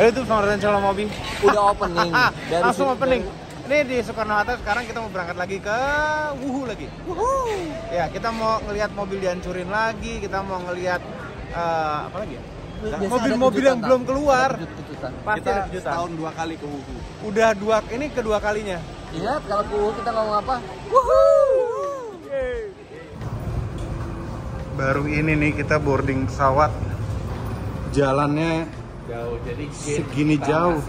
Itu sama Mobi. Udah opening. Langsung opening. Ini di Soekarno-Hatta, sekarang kita mau berangkat lagi ke Wuhu lagi. Ya, kita mau ngelihat mobil dihancurin lagi, kita mau ngelihat apa lagi ya? Mobil-mobil yang belum keluar. Pasti ada kejutan. Tahun 2 kali ke Wuhu. Udah ini kedua kalinya. Iya, kalau ke Wuhu kita ngomong apa? Baru ini nih kita boarding pesawat. Jalannya Jauh, jadi segini jauh.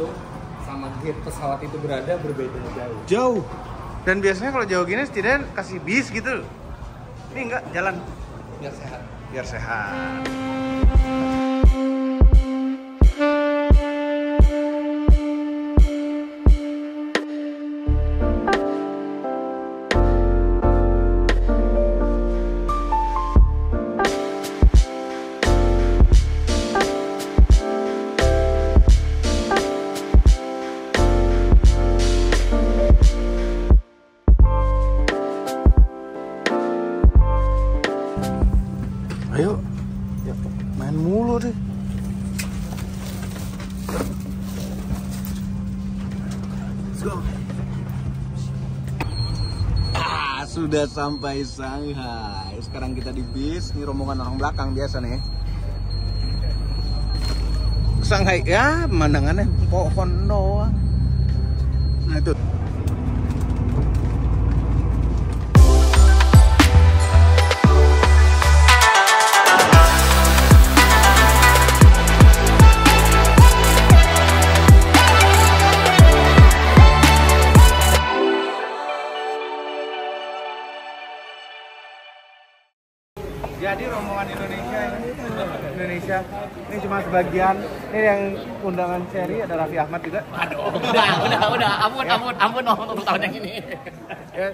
Sama gate pesawat itu berada berbeda jauh. Jauh. Dan biasanya kalau jauh gini setidaknya kasih bis gitu. Ini enggak, jalan Biar sehat. biar sehat. Ayo, main mulu deh. Let's go. Sudah sampai Shanghai. Sekarang kita di bis. Ini rombongan orang belakang biasa nih. Shanghai ya, pemandangannya pohon doang. Nah itu. Jadi rombongan Indonesia ini cuma sebagian. Ini yang undangan Cherry, ada Raffi Ahmad juga. Aduh, udah, ampun untuk tahun yang ini. Ya,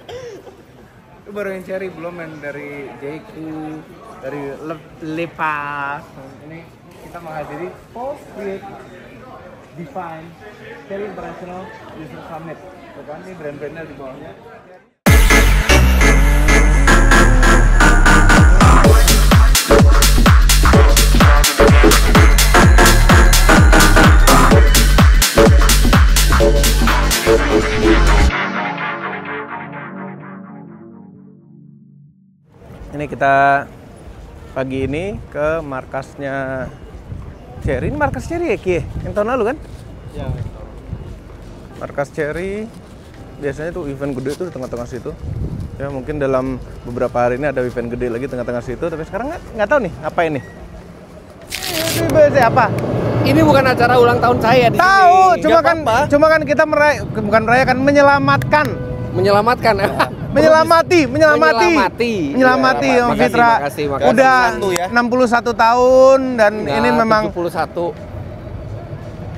itu baru yang Cherry, belum yang dari JQ, dari Lepas. Ini kita menghadiri Post Create Define Cherry International User Summit. Tuh kan, ini brand-brandnya di bawahnya. Ini kita pagi ini ke markasnya Cherry. Ini markas Cherry ya, Ki? Yang tahun lalu kan? Ya. Markas Cherry biasanya tuh event gede tuh di tengah-tengah situ. Ya mungkin dalam beberapa hari ini ada event gede lagi tengah-tengah situ. Tapi sekarang nggak tahu nih apa ini. Ini apa? Ini bukan acara ulang tahun saya di Tahu, sini. cuma kan kita bukan merayakan, menyelamatkan. Menyelamatkan. Menyelamatkan Om Fitra. Makasih. Udah 61 tahun dan ini memang 71.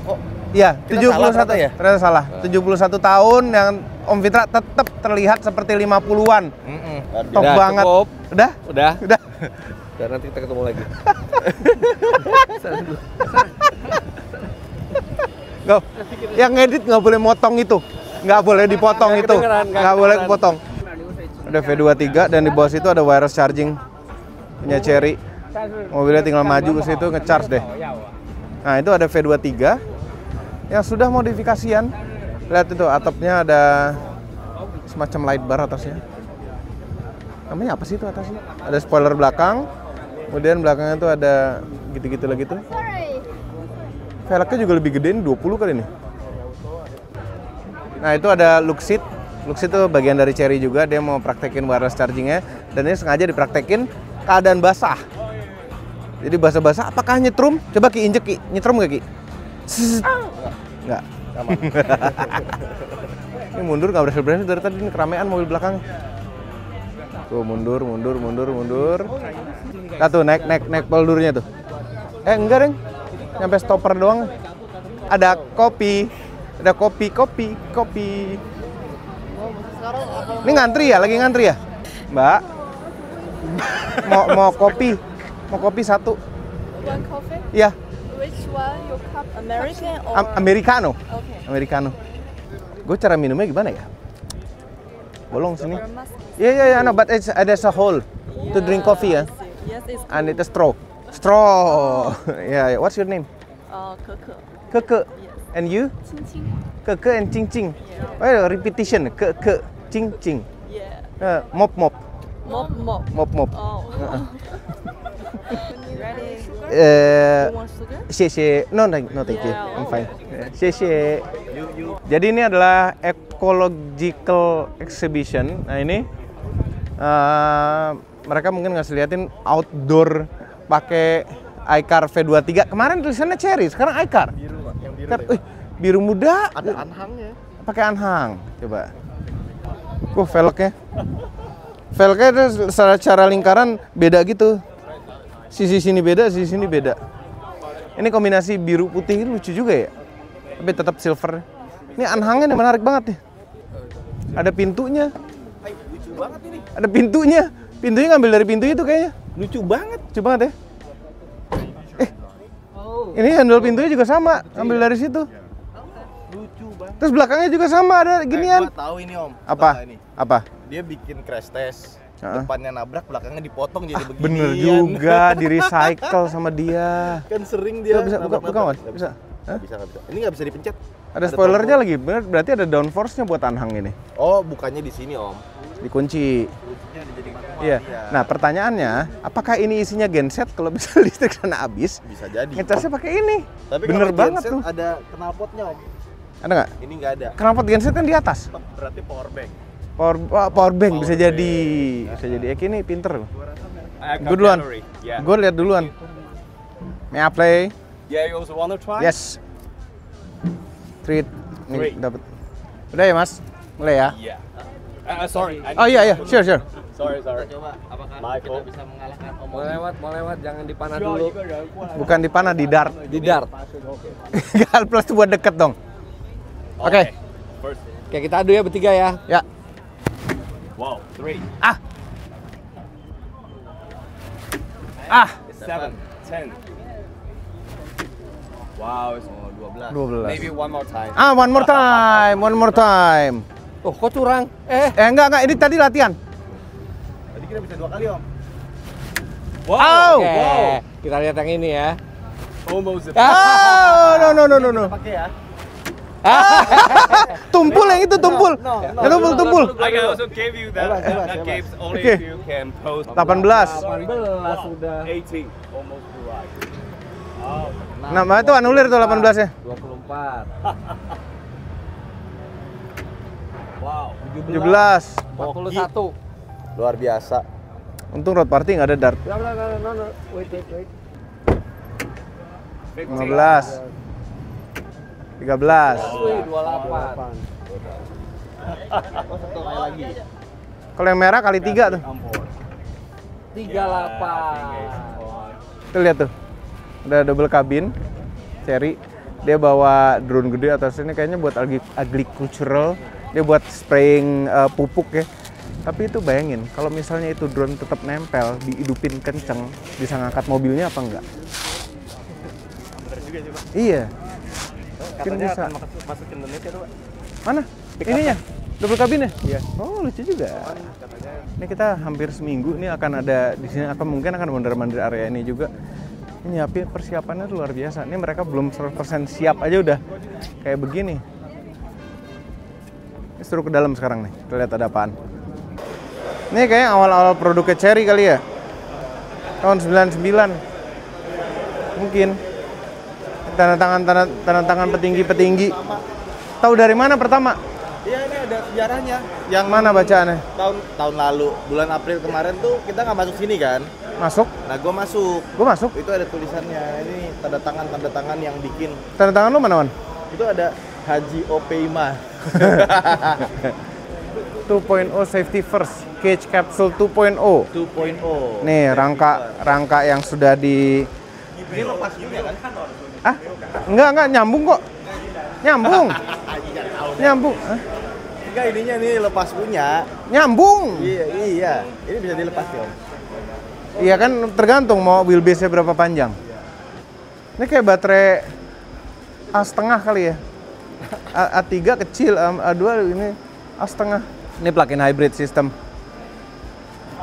Oh, iya, 71 ya? Ternyata salah. 71 tahun yang Om Fitra tetap terlihat seperti 50-an. Top Udah, banget. Cukup. Udah? Udah. Udah. Dan nanti kita ketemu lagi. Go. Yang ngedit nggak boleh motong itu. Nggak boleh dipotong itu. Nggak boleh dipotong. Ada V23 dan di bawah situ ada wireless charging punya Cherry. Mobilnya tinggal maju ke situ ngecharge deh. Nah, itu ada V23 yang sudah modifikasian. Lihat itu atapnya ada semacam light bar atasnya. Namanya apa sih itu atasnya? Ada spoiler belakang. Kemudian belakangnya tuh ada gitu-gitu lagi tuh. Velgnya juga lebih gede, ini 20 kali nih. Nah, itu ada look seat. Look seat itu bagian dari Cherry juga. Dia mau praktekin wireless chargingnya. Dan ini sengaja dipraktekin keadaan basah. Jadi basah-basah, apakah nyetrum? Coba Ki injek Ki, nyetrum gak Ki? Enggak. Ini mundur nggak berhasil dari tadi, ini keramaian mobil belakang. Tuh mundur. Nah tuh naik peldurnya tuh. Enggak deng, nyampe stopper doang. Ada kopi. Ini lagi ngantri ya, Mbak? Mau kopi satu. One coffee? Iya. Which one you cup? American or? Americano. Okay. Americano. Gue cara minumnya gimana ya? Bolong sini. Must- Yeah, no, but there's a hole to drink coffee ya. Yes, it's And it's a straw. Yeah. What's your name? Keke. Keke. And you? Ching ching. Keke and cing cing. Oh, repetition. Keke, cing cing. Yeah. Mop mop. Mop mop. Mop mop. Oh. Ready? Sugar? Eh, You want sugar? Xie. No, thank you. Yeah, I'm oh. fine. Xie. Jadi ini adalah ecological exhibition. Nah ini mereka mungkin ngasih liatin outdoor pakai iCar V23. Kemarin tulisannya cherry, sekarang iCar. Biru, Pak. Yang biru. Biru muda. Ada anhangnya. Pakai anhang. Coba. Velgnya. Velgnya itu secara lingkaran beda gitu. Sisi sini beda, sisi sini beda. Ini kombinasi biru putih ini lucu juga ya. Tapi tetap silver. Ini anhangnya nih menarik banget nih. Ada pintunya. Lucu banget ini. Ada pintunya. Pintunya ngambil dari pintu itu kayaknya. Lucu banget. Lucu banget ya. Ini handle pintunya juga sama, ngambil dari situ. Lucu banget. Terus belakangnya juga sama, ada ginian. Gua tahu ini Om. Apa? Tahu ini. Apa? Dia bikin crash test. Heeh. Depannya nabrak, belakangnya dipotong jadi beginian. Bener juga, di recycle sama dia. Kan sering dia. Bisa buka, nabrak-nabrak. Wan? Bisa? Hah? Nggak bisa. Ini nggak bisa dipencet. Ada spoilernya lagi, bener, berarti ada downforce-nya buat anhang ini. Oh, bukannya di sini Om. Dikunci. Kuncinya ada jadi manual. Iya. Nah, pertanyaannya, apakah ini isinya genset kalau bisa listrik sana habis? Bisa jadi. Ngecasnya pakai ini. Tapi Bener kalau banget genset tuh. ada knalpotnya Om. Ada nggak? Ini nggak ada. Knalpot genset kan di atas. Berarti power bank. Power bank bisa Power jadi. bank. Bisa jadi. Eki ini pinter loh. Gue Gue duluan. Gue lihat duluan. May I play? Yeah, you also wanna try? Yes. Treat. Nih Three. dapat. Udah ya Mas? Mulai ya? Yeah. Sorry. Oh iya, sure. Sorry. Coba apakah My kita fault. bisa mengalahkan Mau Om? lewat, jangan dipanah dulu. Bukan di panah, di dart. Di dart. Gal plus buat deket dong. Oke. First. Oke, kita adu ya bertiga ya. Ya. Wow. 3. Ah. Ah. 7. 10. Wow, it's 12. 12. Maybe one more time. Ah, one more time. Oh, kok curang? Enggak, ini tadi latihan. Tadi kita bisa 2 kali Om. Wow. Oke, kita lihat yang ini ya. Almost. Oh, no. Pakai ya. Tumpul yang itu, tumpul. Tumpul. I can also give you that. That gives only Okay. if you can post 18. 18 sudah. 18. Almost right. Oh. Nah, itu anulir tuh 18-nya. 24. Wow. 17. 41. Luar biasa. Untung road party nggak ada dart. No. Wait. 15. 13. Wih, 28. Satu kali lagi. Kalau yang merah kali 3 tuh. 38. Tuh lihat tuh. Udah double kabin. Cherry. Dia bawa drone gede atas ini kayaknya buat agricultural. Dia buat spraying pupuk ya. Tapi itu bayangin, kalau misalnya itu drone tetap nempel, dihidupin kenceng, bisa ngangkat mobilnya apa enggak? Bener juga sih Pak. Iya. Mungkin Katanya bisa. akan masuk ke Indonesia tuh Pak. Mana? Ininya? Double kabinnya? Iya. Oh, lucu juga. Katanya. Ini kita hampir seminggu ini akan ada di sini mungkin akan mondar-mandir area ini juga. Ini nyiapin persiapannya tuh luar biasa. Ini mereka belum 100% siap aja udah kayak begini. Ini suruh ke dalam sekarang nih. Kita lihat ada apaan. Ini kayak awal-awal produknya Cherry kali ya. Tahun 99. Mungkin. Tanda tangan petinggi-petinggi. Tahu dari mana pertama? Iya, ini ada sejarahnya. Yang mana bacaannya? Tahun lalu, bulan April kemarin tuh kita nggak masuk sini kan? Masuk? Nah, gue masuk. Gue masuk. Itu ada tulisannya. Ini tanda tangan yang bikin. Tanda tangan lu mana, Wan? Itu ada Haji Opeima. 2.0 safety first, cage capsule 2.0. 2.0. Nih rangka yang sudah di. Ini lepas juga kan? Ah, enggak nyambung kok. Nyambung. Hah? Enggak, ininya nih lepas punya. Nyambung. Iya. Ini bisa dilepas ya, Om. Iya kan tergantung mau wheelbase-nya berapa panjang. Ini kayak baterai A1,5 kali ya. A3 kecil, A2 ini A1,5. Ini plug-in hybrid system.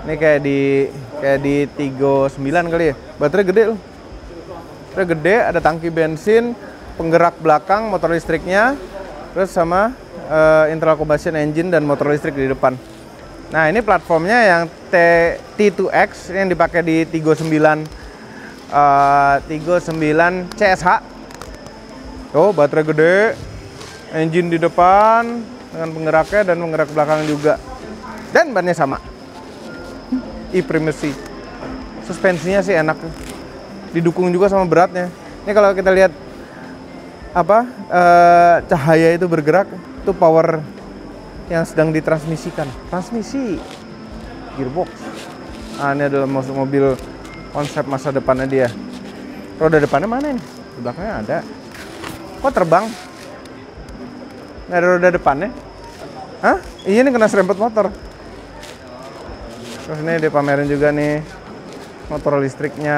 Ini kayak di 39 kali ya. Baterai gede loh. Baterai gede, ada tangki bensin, penggerak belakang, motor listriknya, terus sama internal combustion engine dan motor listrik di depan. Nah, ini platformnya yang T2X yang dipakai di Tiggo 9 CSH. Tuh, baterai gede, engine di depan dengan penggeraknya dan penggerak belakang juga. Dan bannya sama. E-Primacy. Suspensinya sih enak. Didukung juga sama beratnya. Ini kalau kita lihat cahaya itu bergerak, itu power yang sedang ditransmisikan. Transmisi gearbox. Nah, ini adalah mobil konsep masa depannya dia. Roda depannya mana nih? Di belakangnya ada. Kok terbang? Nggak ada roda depannya? Hah? Iya, ini kena serempet motor. Terus ini dia pamerin juga nih motor listriknya.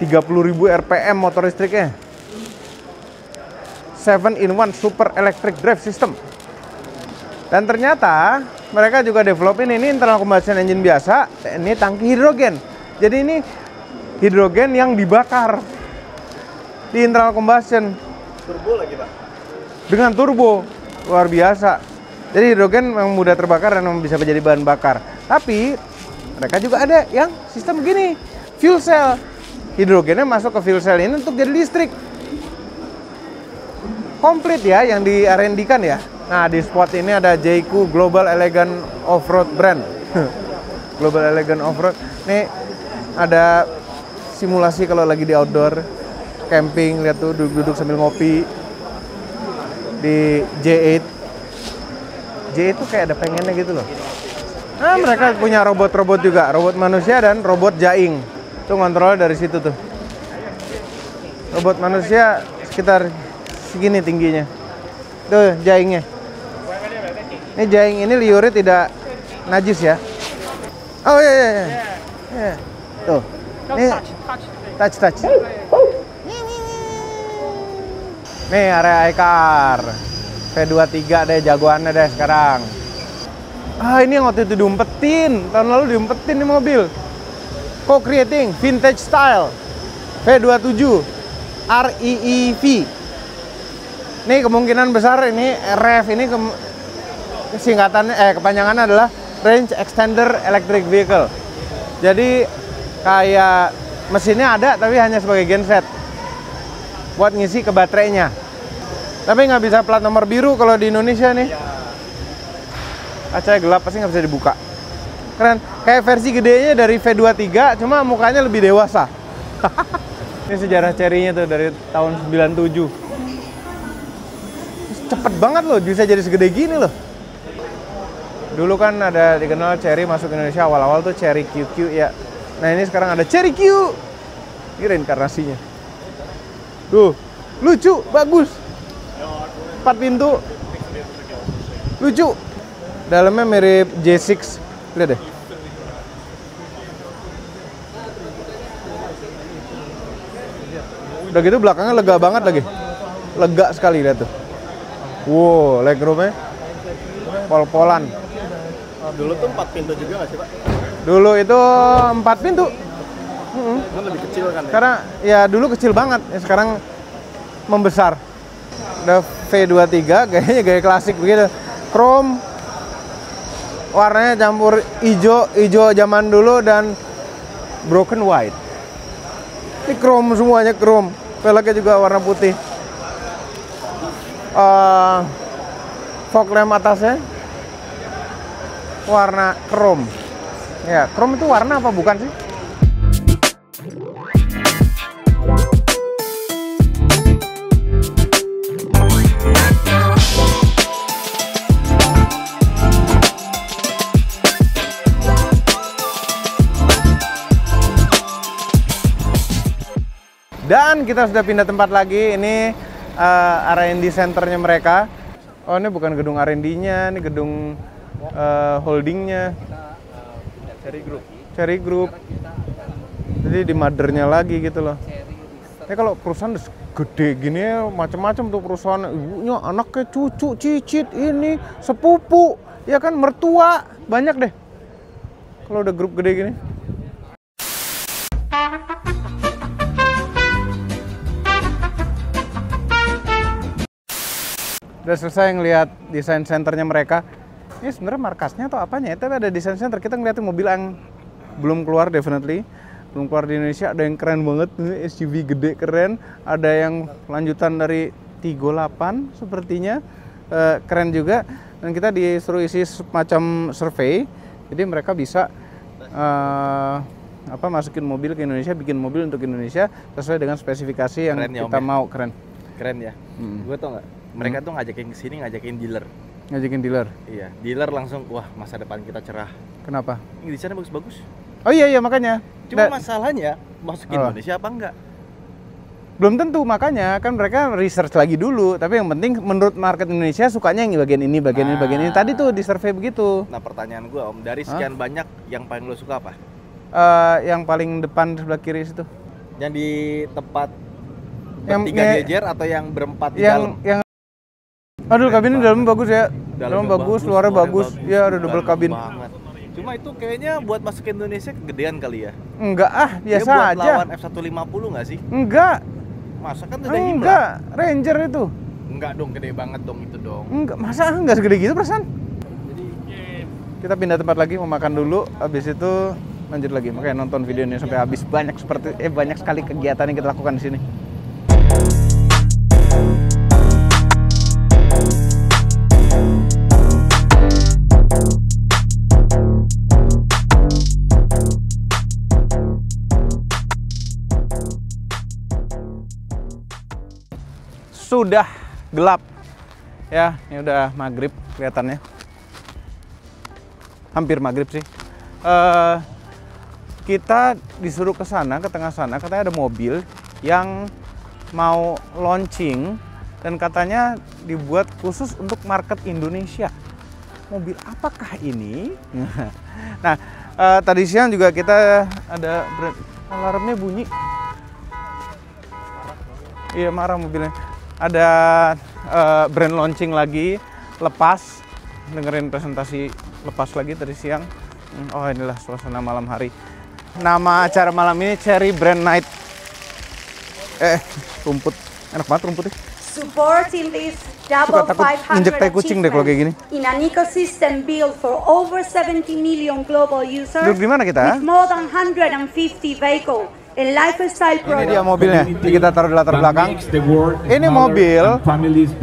30.000 RPM motor listriknya. 7-in-1 Super Electric Drive System. Dan ternyata mereka juga developin ini internal combustion engine biasa, ini tangki hidrogen. Jadi ini hidrogen yang dibakar di internal combustion. Turbo lagi, Pak. Dengan turbo, luar biasa. Jadi hidrogen memang mudah terbakar dan memang bisa menjadi bahan bakar. Tapi mereka juga ada yang sistem gini, fuel cell. Hidrogennya masuk ke fuel cell ini untuk jadi listrik. Komplit ya yang di R&D-kan ya. Nah, di spot ini ada JQ Global Elegant Offroad brand. Global Elegant Offroad. Nih ada simulasi kalau lagi di outdoor camping, lihat tuh duduk sambil ngopi di J8. J8 tuh kayak ada pengennya gitu loh. Nah, mereka punya robot-robot juga, robot manusia dan robot jaing. Tuh ngontrolnya dari situ tuh. Robot manusia sekitar segini tingginya. Tuh jaingnya. Ini jaing ini liurnya tidak najis ya. Oh iya. Tuh. Ini touch. Nih area iCar. V23 deh jagoannya deh sekarang. Ah, ini yang waktu itu diumpetin. Tahun lalu diumpetin nih mobil. Co-creating vintage style. V27 REEV. Ini kemungkinan besar ini REV ini kepanjangannya adalah Range Extender Electric Vehicle. Jadi kayak mesinnya ada tapi hanya sebagai genset buat ngisi ke baterainya. Tapi nggak bisa plat nomor biru kalau di Indonesia nih. Kacanya gelap pasti nggak bisa dibuka. Keren. Kayak versi gedenya dari V23 cuma mukanya lebih dewasa. Ini sejarah Chery-nya tuh dari tahun 97. Cepet banget loh, bisa jadi segede gini loh. Dulu kan ada dikenal Chery masuk Indonesia awal-awal tuh Chery QQ ya. Nah ini sekarang ada Chery Q. Ini reinkarnasinya. Tuh, lucu, bagus. 4 pintu. Lucu. Dalamnya mirip J6. Lihat deh. Udah gitu belakangnya lega banget lagi. Lega sekali lihat tuh. Wow, legroomnya pol-polan. Dulu tuh 4 pintu juga nggak sih, Pak? Dulu itu 4 pintu. Itu lebih kecil kan ya? Karena ya dulu kecil banget, ya sekarang membesar. Udah V23, gaya klasik begitu. Chrome, warnanya campur hijau zaman dulu dan broken white. Ini chrome semuanya chrome. Velgnya juga warna putih. Fog lamp atasnya warna chrome. Ya, chrome itu warna apa bukan sih? Dan kita sudah pindah tempat lagi. Ini R&D centernya mereka. Oh, ini bukan gedung R&D-nya, ini gedung holdingnya. Chery Group. Jadi di mothernya lagi gitu loh. Ini kalau perusahaan gede gini macam-macam tuh perusahaan. Ibunya, anaknya, cucu, cicit, ini sepupu, ya kan mertua, banyak deh. Kalau udah grup gede gini. Udah selesai ngelihat desain centernya mereka. Ini sebenarnya markasnya atau apanya ya? Tapi ada desain center. Kita ngeliatin mobil yang belum keluar definitely. Belum keluar di Indonesia. Ada yang keren banget, ini SUV gede keren. Ada yang lanjutan dari Tiggo 8 sepertinya. Keren juga. Dan kita disuruh isi semacam survei. Jadi mereka bisa masukin mobil ke Indonesia, bikin mobil untuk Indonesia sesuai dengan spesifikasi yang keren ya, kita mau. Keren ya. Gue tau nggak, mereka tuh ngajakin kesini, ngajakin dealer. Iya, dealer langsung, wah masa depan kita cerah. Kenapa? Ini di sana bagus-bagus. Oh iya makanya. Cuma masalahnya masuk Indonesia apa enggak? Belum tentu, makanya kan mereka research lagi dulu. Tapi yang penting menurut market Indonesia sukanya yang bagian ini. Tadi tuh di survey begitu. Nah pertanyaan gue Om, dari sekian banyak yang paling lo suka apa? Yang paling depan sebelah kiri situ. Yang di tempat yang bertiga jejer atau yang berempat di dalam? Aduh, kabinnya dalamnya bagus ya. Dalamnya bagus, luarnya bagus. Ya, ada double kabin. Banget. Cuma itu kayaknya buat masuk ke Indonesia kegedean kali ya? Enggak biasa buat aja. Lawan F150 nggak sih? Enggak. Masa kan udah Himla? Enggak, Ranger itu. Enggak dong, gede banget dong itu dong. Enggak, masa enggak segede gitu perasaan? Kita pindah tempat lagi, mau makan dulu, habis itu lanjut lagi. Makanya nonton video ini sampai habis. Banyak sekali kegiatan yang kita lakukan di sini. Sudah gelap ya, ini udah maghrib kelihatannya, hampir maghrib sih. Kita disuruh ke sana, ke tengah sana, katanya ada mobil yang mau launching dan katanya dibuat khusus untuk market Indonesia. Mobil apakah ini? Nah, tadi siang juga kita ada alarmnya bunyi. Iya, marah mobilnya. Ada brand launching lagi, lepas, dengerin presentasi lepas lagi tadi siang. Oh, inilah suasana malam hari. Nama acara malam ini Cherry Brand Night. Rumput, enak banget rumputnya. Supporting this double 500 injek tai kucing deh kalau kayak gini. In an ecosystem built for over 70 million global users. Duduk di mana kita? With more than 150 vehicles. A lifestyle product. Ini dia mobilnya, kita taruh di latar belakang. Ini mobil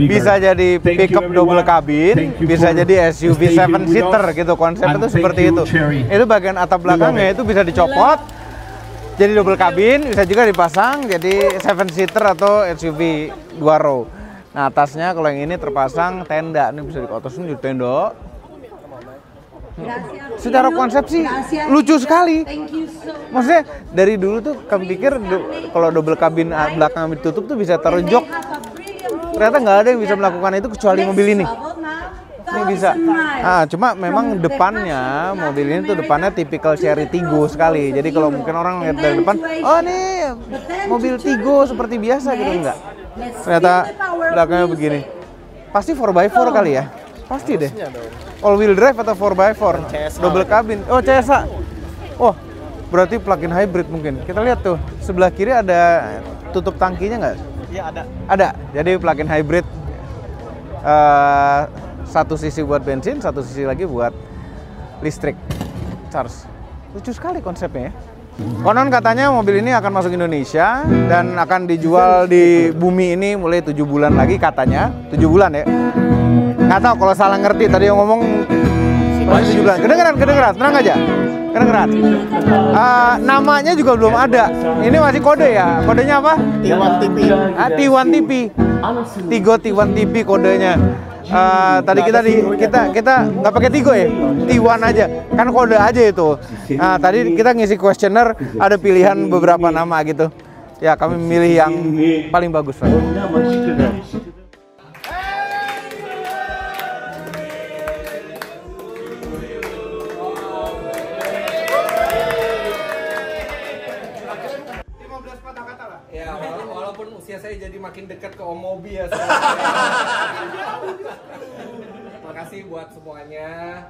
bisa jadi pickup double cabin, bisa jadi SUV 7-seater gitu. Konsepnya itu seperti itu. Itu bagian atap belakangnya itu bisa dicopot, jadi double cabin, bisa juga dipasang jadi 7-seater atau SUV 2 row. Nah, atasnya kalau yang ini terpasang tenda, ini bisa dikotosin di tenda. Secara konsepsi lucu sekali. Maksudnya dari dulu tuh kami pikir kalau double kabin belakang ditutup tuh bisa taruh jok. Ternyata nggak ada yang bisa melakukan itu kecuali mobil ini. Ini bisa. Cuma memang depannya mobil ini tuh depannya tipikal Cherry Tiggo sekali. Jadi kalau mungkin orang lihat dari depan, oh nih mobil Tiggo seperti biasa gitu, enggak. Ternyata belakangnya begini. Pasti 4x4 kali ya. Pasti deh. All wheel drive atau 4x4? Double cabin. Oh, CSA. Oh, berarti plug-in hybrid mungkin. Kita lihat tuh, sebelah kiri ada tutup tangkinya nggak? Iya, ada. Ada. Jadi plug-in hybrid. Satu sisi buat bensin, satu sisi lagi buat listrik. Charge. Lucu sekali konsepnya ya. Konon katanya mobil ini akan masuk Indonesia dan akan dijual di bumi ini mulai 7 bulan lagi katanya. 7 bulan ya. Nggak tahu kalau salah ngerti, tadi yang ngomong masih 7 bulan. Kedengeran, tenang aja. Kedengeran. Namanya juga belum ada. Ini masih kode ya. Kodenya apa? T1 TP. T1 TP. Tiggo T1 TP kodenya. Tadi kita nggak pakai Tiggo ya, T1 aja. Kan kode aja itu. Tadi kita ngisi kuesioner, ada pilihan beberapa nama gitu. Ya, kami memilih yang paling bagus lah. Ya, walaupun usia saya jadi makin dekat ke Om Mobi ya. Terima kasih buat semuanya,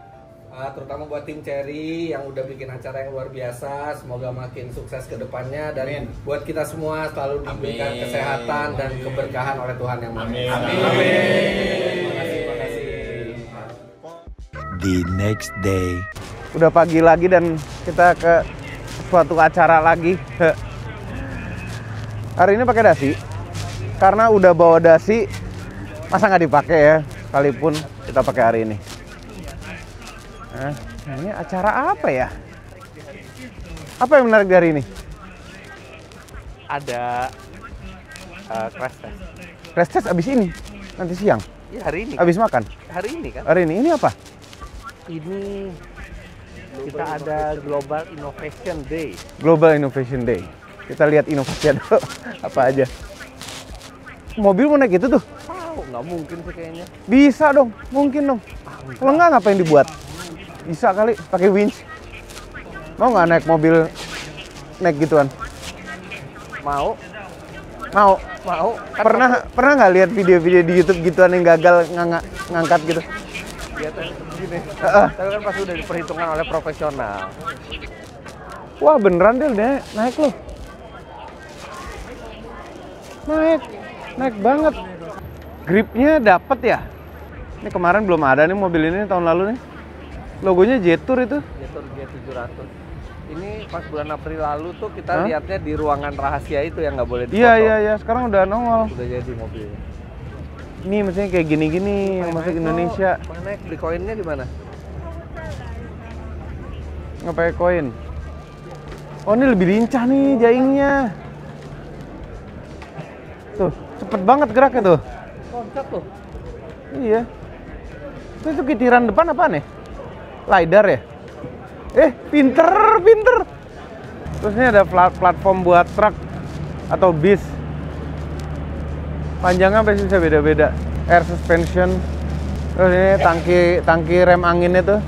terutama buat tim Cherry yang udah bikin acara yang luar biasa. Semoga makin sukses ke depannya dan buat kita semua selalu diberikan kesehatan dan keberkahan oleh Tuhan yang Maha Esa. Amin. The next day. Udah pagi lagi dan kita ke suatu acara lagi. Hari ini pakai dasi. Karena udah bawa dasi, masa nggak dipakai ya? Sekalipun kita pakai hari ini. Nah, ini acara apa ya? Apa yang menarik dari ini? Ada crash test. Crash test abis ini? Nanti siang? Iya, hari ini. Abis makan? Hari ini kan? Hari ini? Ini apa? Ini kita ada Global Innovation Day. Global Innovation Day. Kita lihat inovasinya dulu. Apa aja. Mobil mau naik itu tuh? Tahu, nggak mungkin sih kayaknya. Bisa dong, mungkin dong. Kalau nggak ngapain dibuat? Bisa kali, pakai winch. Mau nggak naik mobil naik gituan? Mau? Mau. Mau? Kan Pernah nggak lihat video-video di YouTube gituan yang gagal ngangkat gitu? gini. Tapi kan pasti udah diperhitungkan oleh profesional. Wah beneran deh, naik loh. Naik banget. Gripnya dapet ya. Ini kemarin belum ada nih mobil ini tahun lalu nih. Logonya Jetour itu. Jetour J700. Ini pas bulan April lalu tuh kita lihatnya di ruangan rahasia itu yang nggak boleh difoto. Iya. Sekarang udah nongol. Udah jadi mobilnya. Ini maksudnya kayak gini-gini yang masuk Indonesia. Mana beli koinnya di mana? Nggak pakai koin. Oh ini lebih lincah nih jaingnya. Tuh, cepet banget geraknya tuh. Loncat tuh. Iya. Itu kitiran depan apa nih? LiDAR ya? Pinter. Terus ini ada platform buat truk atau bis. Panjangnya pasti bisa beda-beda. Air suspension. Terus ini tangki rem anginnya tuh.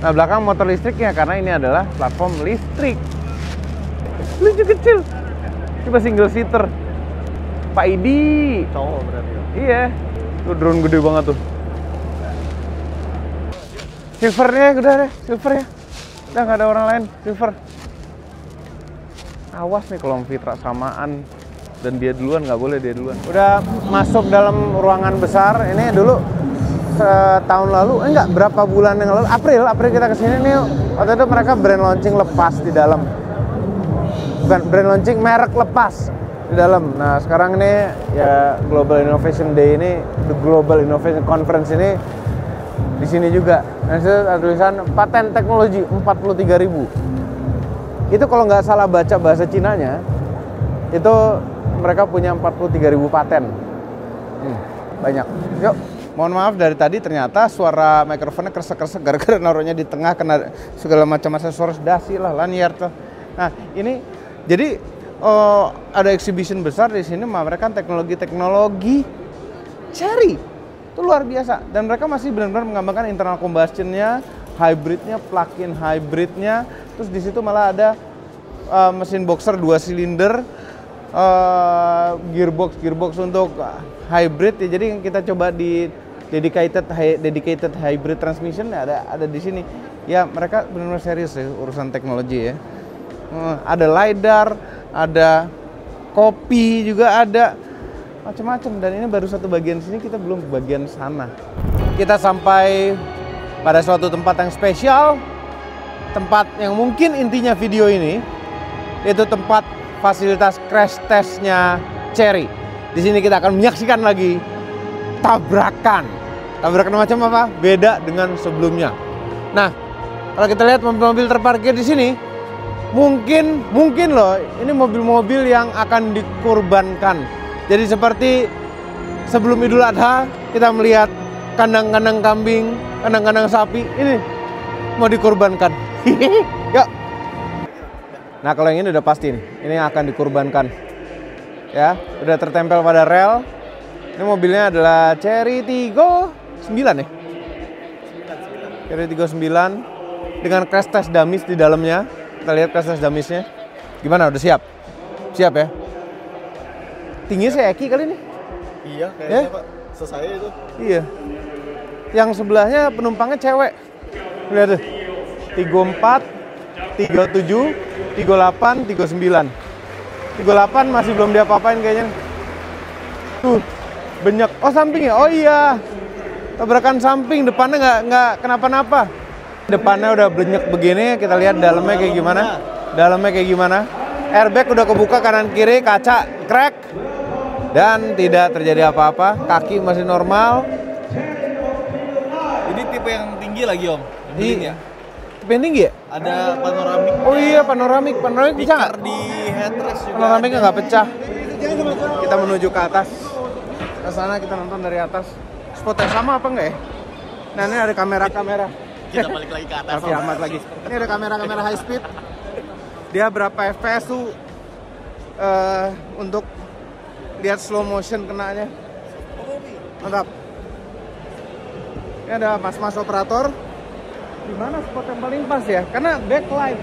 Nah belakang motor listriknya karena ini adalah platform listrik. Lucu kecil. Coba single seater. Pak Idi. Cowok berarti. Iya. Tuh drone gede banget tuh. Silvernya udah deh, silver ya. Udah nggak ada orang lain, silver. Awas nih kalau Fitra samaan dan dia duluan, nggak boleh dia duluan. Udah masuk dalam ruangan besar. Ini dulu setahun lalu, enggak berapa bulan yang lalu, April kita kesini nih. Waktu itu mereka brand launching lepas di dalam. Bukan brand launching, merek lepas di dalam. Nah sekarang ini ya Global Innovation Day ini, the Global Innovation Conference ini di sini juga. Nah itu ada tulisan paten teknologi 43.000. Itu kalau nggak salah baca bahasa Cinanya, itu mereka punya 43.000 paten. Banyak. Yuk. Mohon maaf dari tadi ternyata suara mikrofonnya kresek-kresek gara-gara naruhnya di tengah kena segala macam aksesoris dasi lah, lanyard tuh. Nah ini jadi ada exhibition besar di sini memamerkan teknologi Chery. Itu luar biasa dan mereka masih benar-benar mengembangkan internal combustion-nya, hybridnya, plug-in hybridnya. Terus di situ malah ada mesin boxer 2 silinder, gearbox untuk hybrid ya. Jadi kita coba di dedicated hybrid transmission ada di sini. Ya mereka benar-benar serius ya urusan teknologi ya. Ada LiDAR, ada kopi juga ada. Macam-macam dan ini baru satu bagian sini, kita belum bagian sana. Kita sampai pada suatu tempat yang spesial, tempat yang mungkin intinya video ini, yaitu tempat fasilitas crash testnya Chery. Di sini kita akan menyaksikan lagi tabrakan macam apa? Beda dengan sebelumnya. Nah, kalau kita lihat mobil-mobil terparkir di sini, mungkin loh, ini mobil-mobil yang akan dikorbankan. Jadi seperti sebelum Idul Adha kita melihat kandang-kandang kambing, kandang-kandang sapi, ini mau dikorbankan. Yuk. Nah kalau yang ini udah pasti nih, ini akan dikorbankan. Ya, udah tertempel pada rel. Ini mobilnya adalah Chery Tiggo 9 ya? Chery Tiggo 9 dengan crash test dummies di dalamnya. Kita lihat crash test dummiesnya. Gimana, udah siap? Siap ya? Tingginya saya Eki kali ini? Iya, kayaknya Pak. Selesai itu. Iya. Yang sebelahnya penumpangnya cewek. Lihat tuh. 34, 37, 38, 39. 38 masih belum diapa-apain kayaknya. Tuh, banyak. Oh samping ya? Oh iya. Tabrakan samping, depannya nggak kenapa-napa. Depannya udah blenyek begini, kita lihat dalamnya kayak gimana. Dalamnya kayak gimana. Airbag udah kebuka kanan kiri, kaca crack. Dan tidak terjadi apa-apa, kaki masih normal. Ini tipe yang tinggi lagi Om. Iya. Tipe yang tinggi ya? Ada panoramik. Oh iya, panoramik bisa nggak? Di headrest juga. Panoramiknya nggak pecah. Kita menuju ke atas. Ke sana kita nonton dari atas. Spotnya sama apa enggak ya? Nah ini ada kamera-kamera. Kita balik lagi ke atas. Tapi amat lagi. Ini ada kamera-kamera high speed. Dia berapa FPS tuh untuk lihat slow motion kenanya. Mantap. Ini ada mas-mas operator. Di mana spot yang paling pas ya? Karena backlight.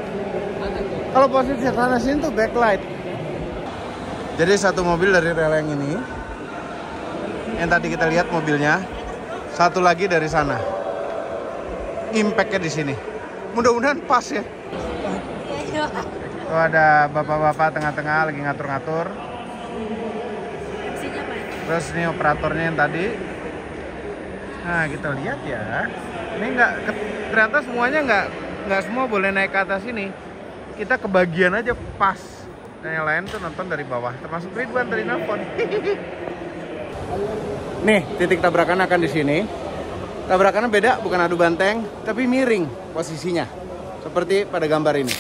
Kalau posisi sana sini tuh backlight. Jadi satu mobil dari rel yang ini. Yang tadi kita lihat mobilnya. Satu lagi dari sana. Impact-nya di sini. Mudah-mudahan pas ya. Tuh ada bapak-bapak tengah-tengah lagi ngatur-ngatur. Terus ini operatornya yang tadi. Nah kita lihat ya. Ini ternyata semuanya nggak semua boleh naik ke atas ini. Kita kebagian aja pas. Dan yang lain tuh nonton dari bawah. Termasuk Ridwan dari nelfon. Nih titik tabrakan akan di sini. Tabrakannya beda, bukan adu banteng, tapi miring posisinya. Seperti pada gambar ini.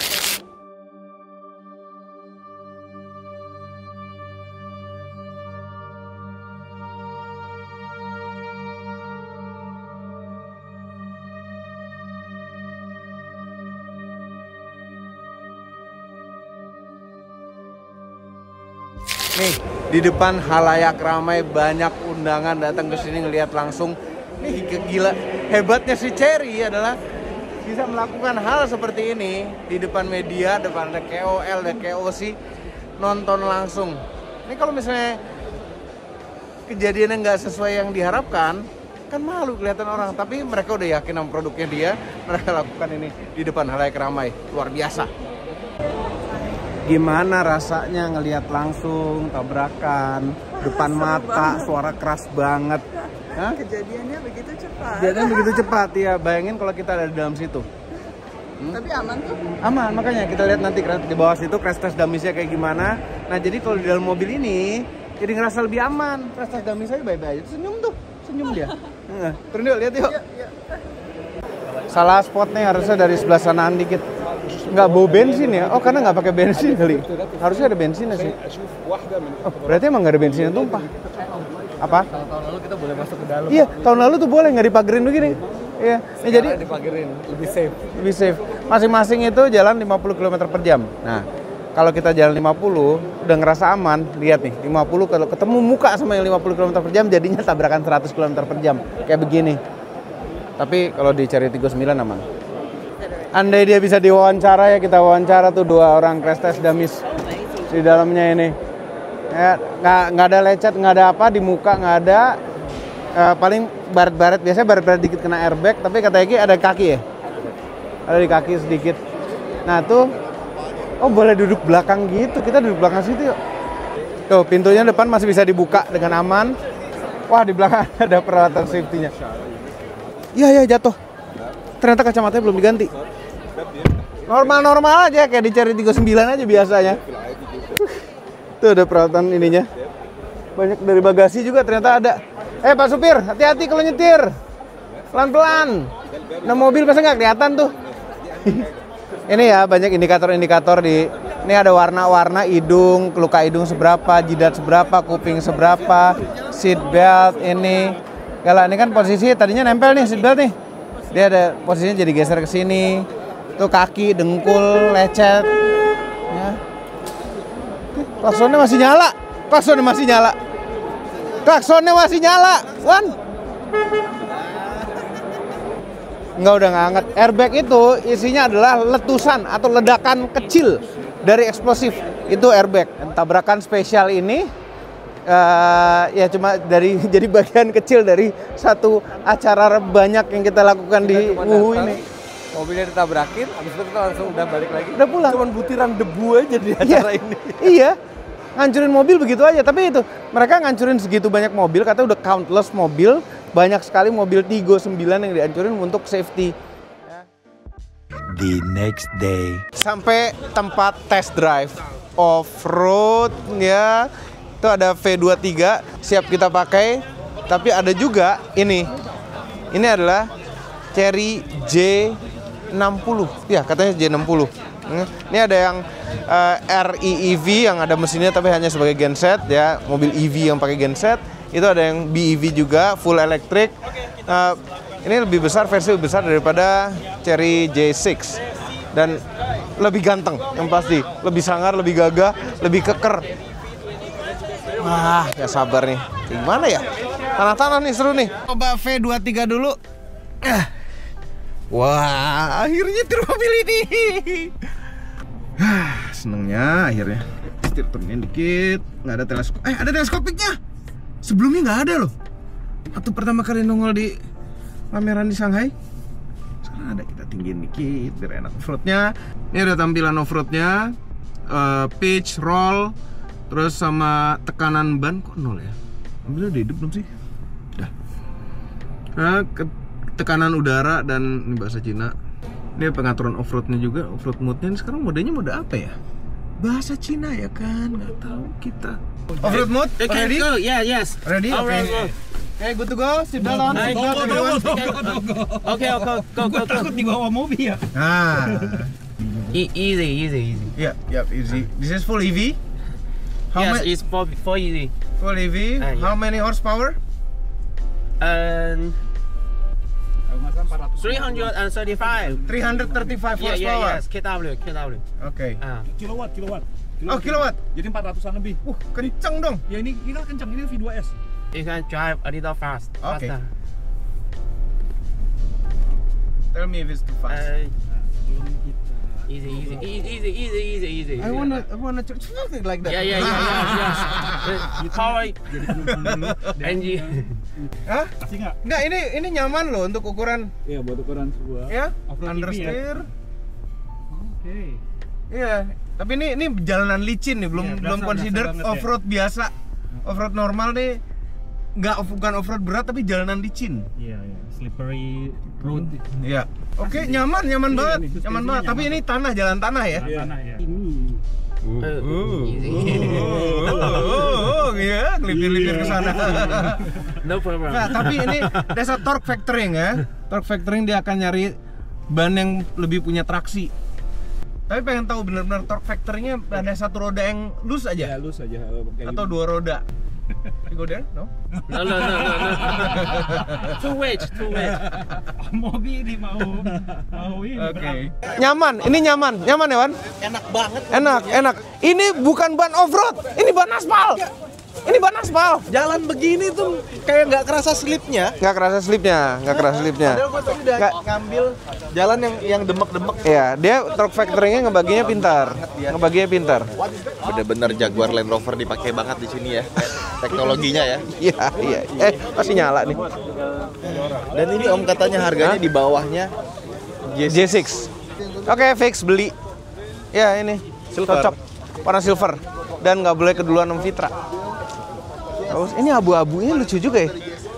Nih, di depan halayak ramai, banyak undangan datang ke sini ngelihat langsung. Nih gila, hebatnya si Cherry adalah bisa melakukan hal seperti ini di depan media, depan ada KOL, ada KOC, nonton langsung. Ini kalau misalnya kejadiannya nggak sesuai yang diharapkan, kan malu kelihatan orang. Tapi mereka udah yakin sama produknya dia, mereka lakukan ini di depan halayak ramai, luar biasa. Gimana rasanya ngelihat langsung tabrakan depan mata, suara keras banget. Hah? Kejadiannya begitu cepat. Kejadian begitu cepat ya. Bayangin kalau kita ada di dalam situ. Tapi aman tuh. Aman, makanya kita lihat nanti di bawah situ crash test dummy-nya kayak gimana. Nah jadi kalau di dalam mobil ini jadi ngerasa lebih aman. Crash test dummy-nya baik-baik aja. Senyum tuh, senyum dia. Turun yuk, lihat yuk. Salah spotnya harusnya dari sebelah sanaan dikit. Nggak bau bensin ya? Oh karena nggak pakai bensin kali. Harusnya ada bensinnya sih. Oh berarti emang nggak ada bensin yang tumpah. Apa? Tahun lalu kita boleh masuk ke dalam. Iya, tahun lalu tuh boleh nggak dipagerin begini. Iya. Nah, jadi dipagerin, lebih safe. Lebih safe. Masing-masing itu jalan 50 km per jam. Nah, kalau kita jalan 50 udah ngerasa aman, lihat nih 50 kalau ketemu muka sama yang 50 km per jam jadinya tabrakan 100 km per jam kayak begini. Tapi kalau di Cherry 39 aman. Andai dia bisa diwawancara ya, kita wawancara tuh 2 orang crash test dummies di dalamnya ini. Ya, nggak ada lecet, nggak ada apa di muka, nggak ada. Paling baret-baret, biasanya baret-baret dikit kena airbag, tapi kata Eki ada kaki ya, ada di kaki sedikit. Nah tuh, oh boleh duduk belakang gitu, kita duduk belakang situ yuk. Tuh pintunya depan masih bisa dibuka dengan aman. Wah di belakang ada peralatan safety-nya. Iya jatuh. Ternyata kacamatanya belum diganti. Normal-normal aja kayak di Cherry 39 aja biasanya. Tuh ada peralatan ininya. Banyak dari bagasi juga ternyata ada. Pak supir, hati-hati kalau nyetir. Pelan-pelan. Nah mobil masa nggak kelihatan tuh. Ini ya banyak indikator-indikator di. Ini ada warna-warna hidung, luka hidung seberapa, jidat seberapa, kuping seberapa, seat belt ini. Kalau ini kan posisi tadinya nempel nih seat belt nih. Dia ada posisinya jadi geser ke sini. Tuh kaki, dengkul, lecet. Ya. Klaksonnya masih nyala. Klaksonnya masih nyala. Klaksonnya masih nyala. Wan. Enggak, udah nggak hangat. Airbag itu isinya adalah letusan atau ledakan kecil dari eksplosif. Itu airbag. Dan tabrakan spesial ini ya cuma jadi bagian kecil dari satu acara banyak yang kita lakukan di Wuhu ini. Mobilnya ditabrakin, habis itu kita langsung udah balik lagi. Udah pulang. Cuman butiran debu aja di acara ini. Iya. Ngancurin mobil begitu aja, tapi itu mereka ngancurin segitu banyak mobil, katanya udah countless mobil, banyak sekali mobil Tigo 9 yang dihancurin untuk safety. The next day. Sampai tempat test drive off-road ya. Itu ada V23 siap kita pakai. Tapi ada juga ini. Ini adalah Chery J60. Ya, katanya J60. Ini ada yang REEV yang ada mesinnya tapi hanya sebagai genset ya, mobil EV yang pakai genset. Itu ada yang BEV juga, full electric. Ini lebih besar, versi lebih besar daripada Chery J6 dan lebih ganteng yang pasti, lebih sangar, lebih gagah, lebih keker. Wah, gak sabar nih. Gimana ya? Tanah-tanah nih seru nih. Coba V23 dulu. Wah, akhirnya nyetir mobil ini. Senengnya akhirnya. Setir turunin dikit, nggak ada teleskop. Ada teleskopiknya. Sebelumnya nggak ada loh. Waktu pertama kali nongol di pameran di Shanghai. Sekarang ada, kita tinggiin dikit biar enak off-roadnya. Ini ada tampilan off-roadnya, pitch, roll, terus sama tekanan ban kok 0 ya. Mobilnya udah hidup belum sih? Udah. Nah, tekanan udara dan ini bahasa Cina. Ini pengaturan off-roadnya juga, off-road mode-nya. Ini sekarang modenya mode apa ya? Bahasa Cina ya kan, nggak tahu kita. Off-road mode, ready? Go. Yeah, yes. Ready? Okay. Okay, good to go. Sit down. Okay, go. Takut dibawa mobil ya. Nah, Easy. yeah, easy. This is full EV. How Yes, it's for easy. full EV? Yeah. How many horsepower? And 335. 335 horsepower. Yes, KW. Okay. Kilowatt. Oh, kilowatt. Jadi 400-an lebih. Kenceng dong. Ya ini kan kencang, ini V2S. You can drive a little fast. Okay. Faster. Tell me if it's too fast. Easy. I wanna something like that. Yeah. Power engine. Hah? Pasti nggak? Enggak, ini nyaman loh untuk ukuran Iya, buat ukuran sebuah. ya, Off-road understeer. Oke. Iya, tapi ini jalanan licin nih, belum Iya, berasa consider banget ya. off-road biasa. Off-road normal nih bukan off-road berat tapi jalanan licin. Iya. Slippery road. Iya. Oke, nyaman banget. nih, Nyaman suspensinya banget, tapi ini jalan tanah ya. Tanah ya. Ini. Iya, kelipir-lipir ke sana. No problem. Nah, tapi ini desa torque factoring ya. Torque factoring dia akan nyari ban yang lebih punya traksi. Tapi pengen tahu benar-benar torque factoringnya ada satu roda yang loose aja Ya, lu saja atau dua roda. You go there? No? No. Two wedge. mobil ini mau ini. Oke. Nyaman, ini nyaman ya Wan? Enak banget. Enak. Ini bukan ban off-road, ini ban aspal. Ini ban aspal. Jalan begini tuh kayak nggak kerasa slipnya. Nggak kerasa slipnya. Padahal gue tadi udah Nggak. ngambil jalan yang demek-demek. Iya, dia torque factoringnya ngebaginya pintar. Bener-bener Jaguar Land Rover dipakai banget di sini ya. Teknologinya ya. Iya. Masih nyala nih. Dan ini Om katanya harganya di bawahnya J6. Oke, fix beli. Ya ini Silver. cocok. Warna silver dan nggak boleh keduluan sama Fitra. Terus ini abu-abunya lucu juga ya.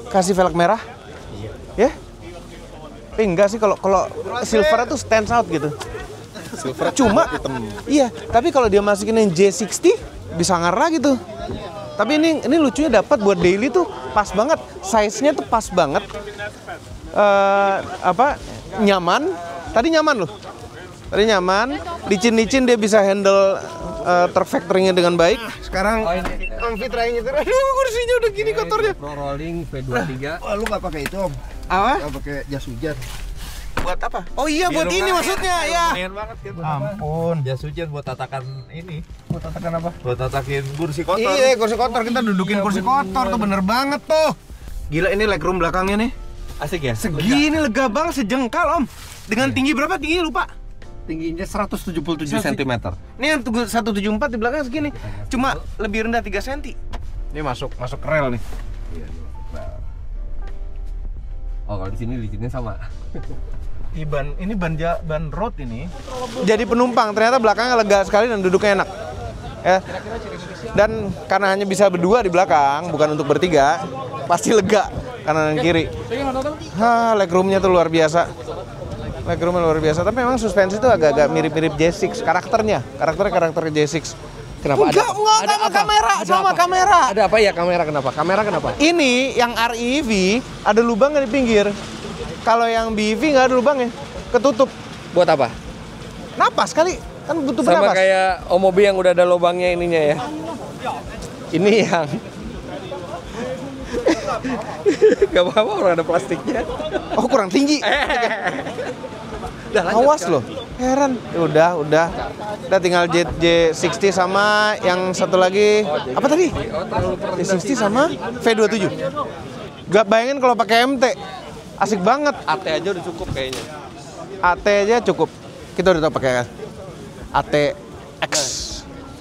Kasih velg merah. Ya? Tapi enggak sih kalau silver itu stands out gitu. silver Cuma hitam. iya, tapi kalau dia masukin yang J60 bisa ngarah gitu. Tapi ini lucunya dapat buat daily tuh pas banget. Size-nya tuh pas banget. Nyaman. Tadi nyaman loh. Licin-licin dia bisa handle torque factoringnya dengan baik. Sekarang Om Fitra yang nyetir. Aduh, kursinya udah gini kotornya. Pro rolling V23. Wah, lu nggak pakai itu Om? Apa? Nggak pakai jas hujan. Buat apa? Oh iya, buat ini maksudnya ya. Lumayan banget gitu. Ampun. Jas hujan buat tatakan ini. Buat tatakan apa? Buat tatakin kursi kotor. Iya, kursi kotor. Kita dudukin kursi kotor tuh bener banget tuh. Gila, ini legroom belakangnya nih. Asik ya? Segini lega banget, sejengkal Om. Dengan tinggi berapa? Tingginya lupa. Tingginya 177 cm. Ini yang 174 di belakang segini. Cuma lebih rendah 3 cm. Ini masuk rel nih. Oh, kalau di sini licinnya sama. Ini ban road ini. Jadi penumpang ternyata belakangnya lega sekali dan duduknya enak. Ya. Dan karena hanya bisa berdua di belakang, bukan untuk bertiga, pasti lega. kanan dan kiri. Legroomnya tuh luar biasa. Legroomnya luar biasa, tapi memang suspensi itu agak-agak mirip-mirip J6 karakter J6. Kenapa? Enggak, sama kamera. Ada apa ya kamera kenapa? Kamera kenapa? Ini yang REV ada lubangnya di pinggir. Kalau yang BEV nggak ada lubangnya, ketutup. Buat apa? Napas kali, kan butuh Sama bernapas. kayak Omobi yang udah ada lubangnya ininya ya. Ini yang gak apa-apa orang ada plastiknya. Oh, kurang tinggi. Awas loh, heran. Udah tinggal J60 sama yang satu lagi apa tadi? J60 sama V27. Gak bayangin kalau pakai MT, asik banget. AT aja udah cukup kayaknya. AT aja cukup. Kita udah tau pakai ATX.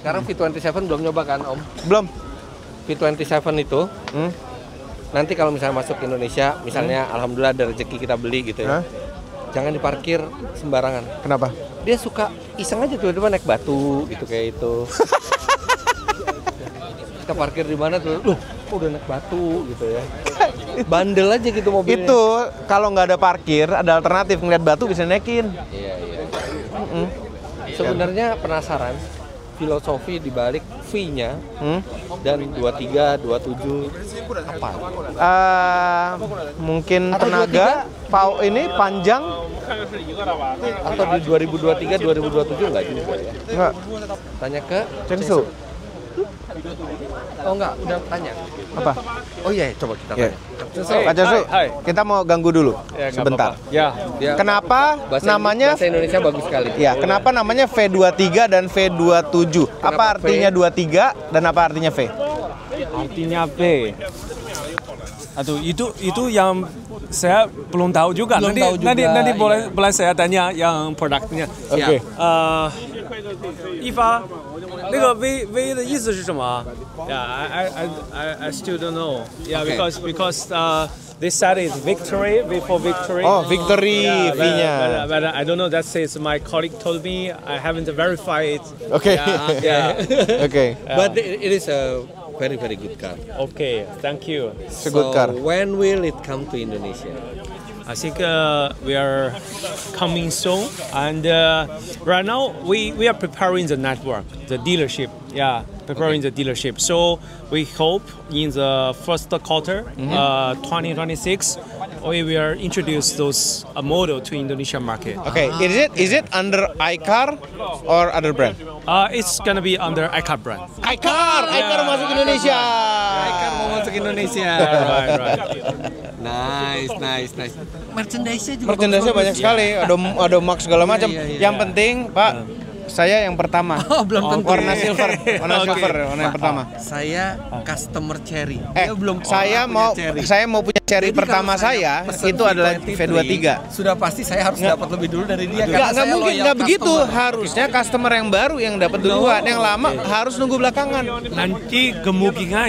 Sekarang V27 belum nyoba kan Om? Belum. V27 itu nanti kalau misalnya masuk ke Indonesia, misalnya alhamdulillah ada rezeki kita beli gitu ya. Jangan diparkir sembarangan. Kenapa? Dia suka iseng aja tiba-tiba naik batu gitu kayak itu. Kita parkir di mana tuh? Loh, kok udah naik batu gitu ya. Bandel aja gitu mobilnya. Itu kalau nggak ada parkir, ada alternatif ngeliat batu bisa naikin. Iya. Sebenarnya penasaran filosofi di balik V-nya dan 23, 27 apa? Mungkin Atau tenaga, ini panjang. Atau di 2023, 2027 enggak juga ya? Enggak. Tanya ke Censu. Oh enggak, udah tanya. Apa? Oh iya, coba kita tanya. Pak Censu, kita mau ganggu dulu sebentar. Ya. Kenapa namanya bahasa Indonesia bagus sekali. Ya, kenapa namanya V23 dan V27? Apa artinya 23 dan apa artinya V? Artinya V. Aduh, itu yang saya belum tahu juga. Nanti boleh saya tanya yang produknya. Oke. 一发，那个 V 的意思是什么 ？Yeah, I still don't know. Yeah, because they said it's victory, V for victory. Oh, victory Yeah, V-nya. but I don't know. That says my colleague told me. I haven't verified it. Oke. Yeah. Oke. But it is a very good car. Okay, thank you. It's a good car. When will it come to Indonesia? I think we are coming soon, and right now we are preparing the network, the dealership. Yeah, preparing the dealership. So we hope in the first quarter, 2026, we will introduce those model to Indonesian market. Okay. Is it under iCar or other brand? It's gonna be under iCar brand. iCar masuk Indonesia. iCar mau masuk Indonesia. Right. Nice. Merchandise-nya juga Merchandise-nya banyak sekali. Ada Max segala macam. Yang penting, Pak, saya yang pertama. Oh, belum tentu. Warna silver, warna yang pertama. Saya customer Cherry. Saya mau punya Cherry pertama saya itu adalah V23. Sudah pasti saya harus dapat lebih dulu dari dia karena Nggak saya mungkin, loyal nggak begitu. customer. Harusnya customer yang baru yang dapat duluan, yang lama harus nunggu belakangan. Nanti kemungkinan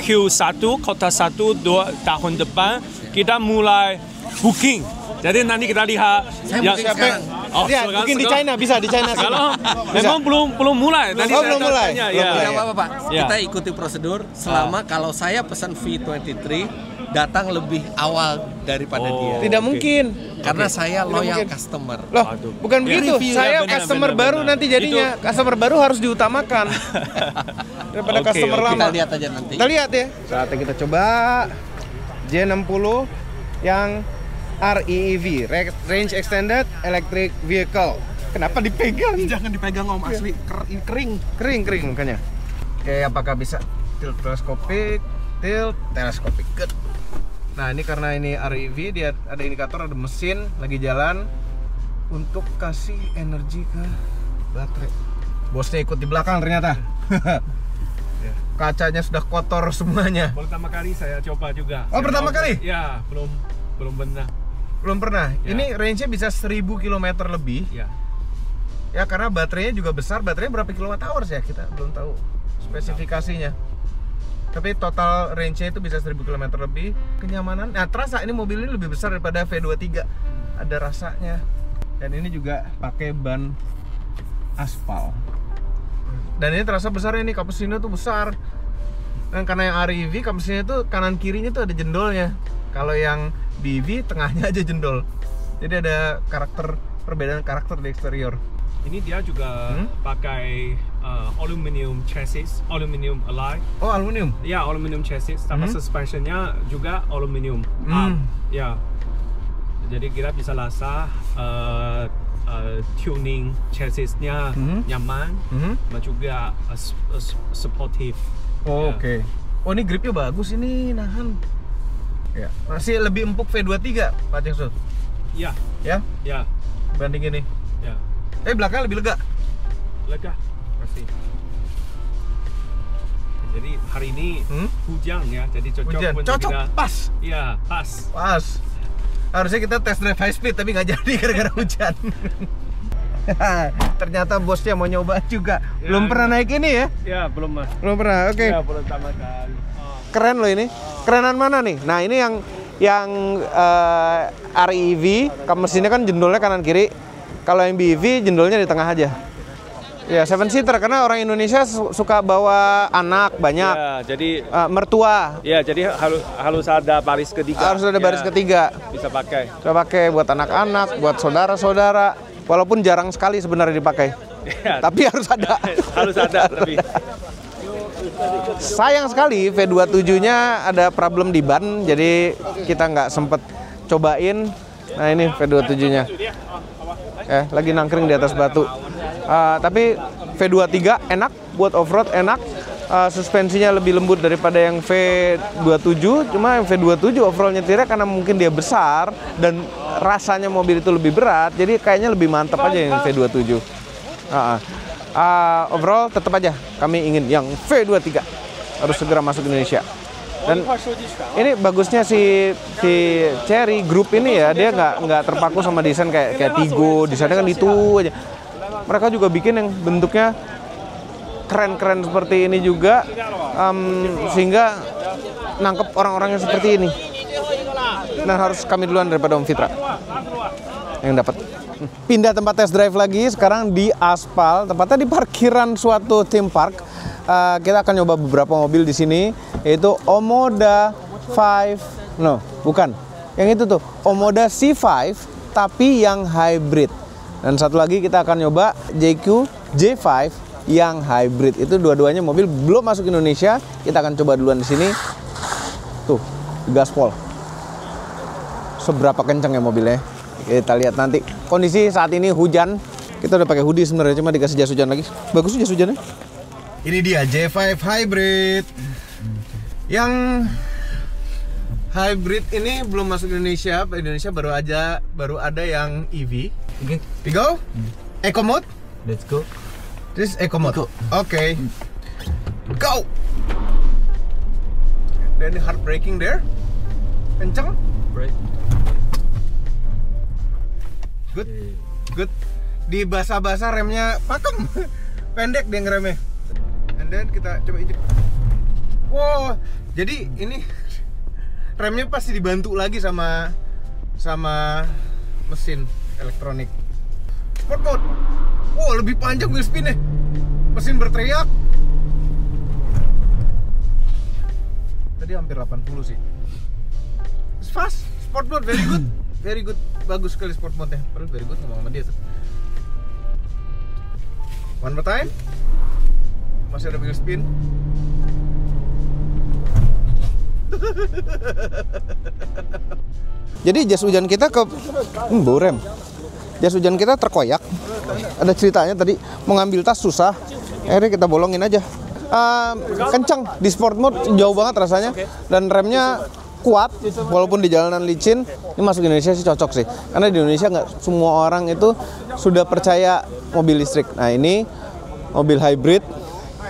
Q1, kota 1, 2 tahun depan kita mulai booking. Jadi nanti kita lihat. Saya booking sekarang. Ya, mungkin di China bisa di China. Kalau memang belum mulai. Nanti belum mulai. Tanya, Belum mulai. Tidak apa-apa Pak, Ya. kita ikuti prosedur selama kalau saya pesan V23 datang lebih awal daripada dia. Tidak mungkin. Karena saya loyal mungkin. customer. Loh, bukan begitu. Review, Saya benar, customer benar, baru benar. nanti jadinya. Customer baru harus diutamakan daripada Oke, customer oke. lama. Kita lihat aja nanti. Kita lihat ya. Saatnya kita coba J60 yang REEV, Range Extended Electric Vehicle. Kenapa dipegang? Jangan dipegang Om, asli kering. Kering makanya. Oke, apakah bisa tilt teleskopik? Good. Nah, ini karena ini REV, dia ada indikator, ada mesin lagi jalan untuk kasih energi ke baterai. Bosnya ikut di belakang ternyata. Kacanya sudah kotor semuanya. Pertama kali saya coba juga. Oh, pertama kali? Ya, belum pernah. Belum pernah. Ya. Ini range-nya bisa 1000 km lebih. Ya. Ya, karena baterainya juga besar. Baterainya berapa kWh ya? Kita belum tahu spesifikasinya. Tapi total range-nya itu bisa 1000 km lebih. Kenyamanan. Nah, terasa ini mobil ini lebih besar daripada V23. Ada rasanya. Dan ini juga pakai ban aspal. Dan ini terasa besar, ini Cappuccino tuh besar. Dan karena yang REV mesinnya tuh kanan kirinya tuh ada jendolnya. Kalau yang BEV tengahnya aja jendol. Jadi ada perbedaan karakter di eksterior. Ini dia juga pakai aluminium chassis, aluminium alloy. Oh, aluminium? Ya, aluminium chassis. Sama suspensionnya juga aluminium. Ya. Jadi kita bisa rasa tuning chassisnya nyaman, dan juga supportive. Oh, oke. Oh, ini gripnya bagus ini, nahan. Ya, masih lebih empuk V23, Pak Cengsu. Ya. Ya? Ya. Banding ini. Ya. Belakangnya lebih lega. Lega, pasti. Jadi hari ini hujan ya, jadi cocok. Hujan, untuk cocok, kita. pas. Iya, pas. Pas. Harusnya kita test drive high speed tapi nggak jadi gara-gara hujan. Ternyata bosnya mau nyoba juga. Belum pernah naik ini ya? Ya, belum mas. Belum pernah. Oke. Ya, belum sama kali. Keren loh ini. Kerenan mana nih? Nah, ini yang REV, mesinnya kan jendolnya kanan kiri. Kalau yang BEV jendolnya di tengah aja. Ya, 7-seater karena orang Indonesia suka bawa anak banyak. Ya, jadi mertua. ya, jadi harus ada baris ketiga. Harus ada baris ketiga. Bisa pakai. Bisa pakai buat anak-anak, buat saudara-saudara. Walaupun jarang sekali sebenarnya dipakai. Ya, Tapi harus ada. harus ada lebih. Sayang sekali V27-nya ada problem di ban, jadi kita nggak sempet cobain. Nah, ini V27-nya. Lagi nangkring di atas batu. Tapi V23 enak buat off-road, enak. Suspensinya lebih lembut daripada yang V27. Cuma yang V27 overall nyetirnya karena mungkin dia besar dan rasanya mobil itu lebih berat, jadi kayaknya lebih mantap aja yang V27. Overall tetap aja kami ingin yang V23 harus segera masuk Indonesia. Dan ini bagusnya si Chery Group ini ya, dia nggak terpaku sama desain kayak Tigo. Desainnya kan itu aja. Mereka juga bikin yang bentuknya keren-keren seperti ini juga, sehingga nangkep orang-orang yang seperti ini. Dan harus kami duluan daripada Om Fitra yang dapat. Pindah tempat test drive lagi, sekarang di aspal, tepatnya di parkiran suatu theme park. Kita akan nyoba beberapa mobil di sini, yaitu Omoda 5, bukan, yang itu tuh Omoda C5, tapi yang hybrid. Dan satu lagi kita akan nyoba JQ J5 yang hybrid. Itu dua-duanya mobil belum masuk Indonesia. Kita akan coba duluan di sini. Tuh, gaspol. Seberapa kenceng ya mobilnya? Kita lihat nanti. Kondisi saat ini hujan. Kita udah pakai hoodie sebenarnya, cuma dikasih jas hujan lagi. Bagus jas hujannya. Ini dia J5 hybrid. Yang hybrid ini belum masuk Indonesia. Indonesia baru ada yang EV. Oke. We go? Eco mode? Let's go. This is eco mode. Oke. Go. Dan hard braking there. Kenceng. Brake. Good. Good. Di basah-basah remnya pakem. Pendek dia ngeremnya. And then kita coba injek. Wow. Jadi ini remnya pasti dibantu lagi sama mesin elektronik. Sport mode. Wow, lebih panjang wheel spin-nya. Mesin berteriak. Tadi hampir 80 sih. It's fast. Sport mode very good. Very good. Bagus sekali sport mode-nya. Padahal very good ngomong sama dia tuh. One more time. Masih ada wheel spin. Jadi jas hujan kita bau rem. Jas hujan kita terkoyak. Ada ceritanya tadi, mau ngambil tas susah. Akhirnya kita bolongin aja. Kencang di sport mode, jauh banget rasanya. Dan remnya kuat, walaupun di jalanan licin. Ini masuk Indonesia sih cocok sih. Karena di Indonesia nggak semua orang itu sudah percaya mobil listrik. Nah, ini mobil hybrid,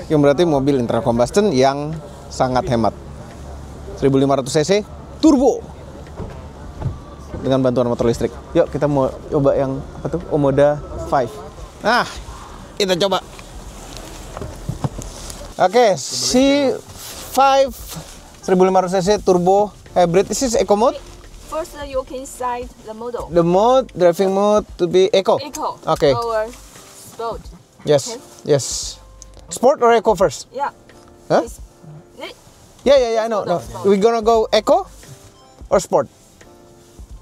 yang berarti mobil internal combustion yang sangat hemat. 1500 cc turbo dengan bantuan motor listrik. Yuk kita mau coba yang apa tuh? Omoda 5. Nah, kita coba. Oke, C5 1500 cc turbo hybrid. This is eco mode. First, you can set the model. The mode, driving mode to be eco. Eco. Okay. Or sport. Yes. Okay. Yes. Sport or eco first? Yeah. Huh? Yeah, I know. No. We gonna go eco or sport?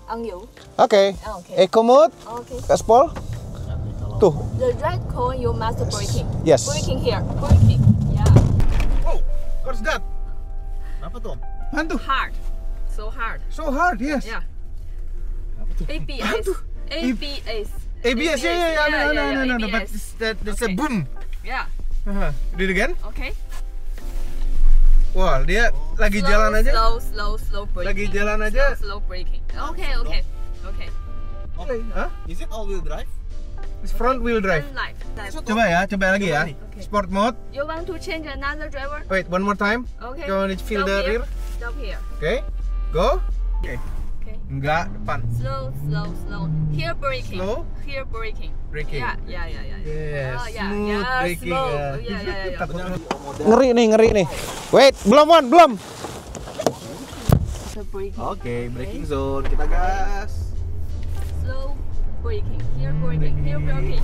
On you. Okay. Okay. Eco mode. Okay. Gaspol. Tuh. The red cone you must braking. Yes. Braking here. Braking. Yeah. Oh, what's that? Apa tuh? Hantu. Hard. So hard. So hard, yes. Yeah. ABS. ABS. ABS, yeah. No. But ABS. that's a boom. Yeah. Do it again. Okay. Wah, dia lagi jalan aja. Slow braking. Lagi jalan aja. Slow braking. Okay. Hah? Is it all wheel drive? It's front wheel drive. Turn left. Coba lagi ya. Okay. Sport mode. You want to change another driver? Wait, one more time. Okay. You want to feel Stop the here. rear? Stop here. Okay. Go. Okay. Okay. Enggak, depan. Slow. Here braking. Slow? Here braking. Braking. Yeah. Yes. Oh, yeah. Smooth Yeah, braking. slow. Ya. Yeah. Ngeri nih. Wait, belum. The braking. Oke, braking zone. Kita gas. Slow braking. Here braking. Here braking.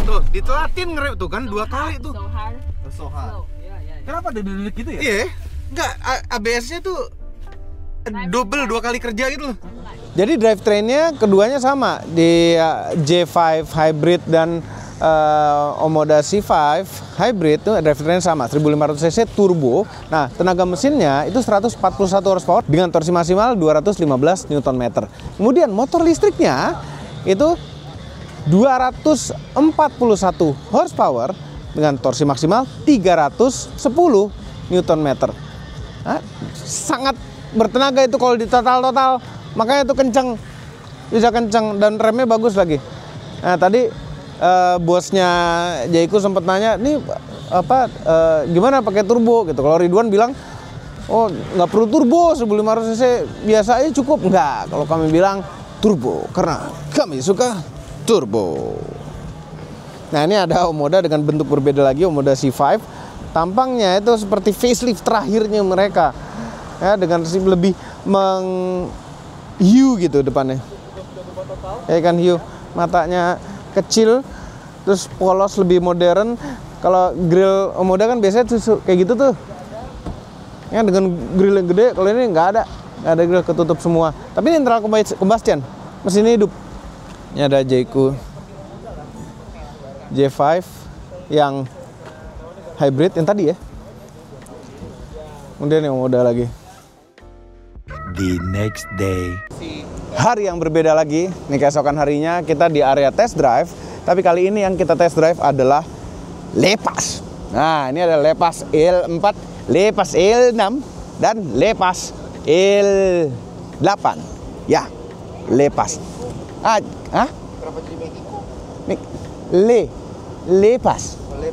Tuh, ditelatin ngeri tuh kan So 2 hard, kali tuh. So hard. So hard. Slow. Yeah. Kenapa ada delik gitu ya? Iya. Enggak, ABS-nya tuh double 2 kali kerja gitu loh. Jadi drivetrainnya keduanya sama di J5 Hybrid dan Omoda C5 Hybrid itu drivetrainnya sama 1500 cc turbo. Nah, tenaga mesinnya itu 141 horsepower dengan torsi maksimal 215 Nm. Kemudian motor listriknya itu 241 horsepower dengan torsi maksimal 310 Nm. Nah, sangat bertenaga itu kalau di total, makanya itu kenceng, bisa kenceng dan remnya bagus lagi. Nah tadi bosnya Jaiku sempat nanya, nih apa gimana pakai turbo gitu. Kalau Ridwan bilang, oh nggak perlu turbo 1500 cc biasa aja cukup. Nggak, kalau kami bilang turbo karena kami suka turbo. Nah ini ada Omoda dengan bentuk berbeda lagi, Omoda C5. Tampangnya itu seperti facelift terakhirnya mereka. Ya, dengan lebih hiu gitu depannya. Ya kan hiu, matanya kecil, terus polos lebih modern. Kalau grill Omoda kan biasanya kayak gitu tuh. Ya dengan grill yang gede, kalau ini nggak ada grill, ketutup semua. Tapi ini internal combustion, mesin hidup. Ini ada Jaiku J5 yang hybrid yang tadi ya. Kemudian yang Omoda lagi. The next day. Hari yang berbeda lagi, nih keesokan harinya kita di area test drive. Tapi kali ini yang kita test drive adalah Lepas. Nah ini ada Lepas L4, Lepas L6, dan Lepas L8. Ya, Lepas. Berapa jadi Mexico? Lepas.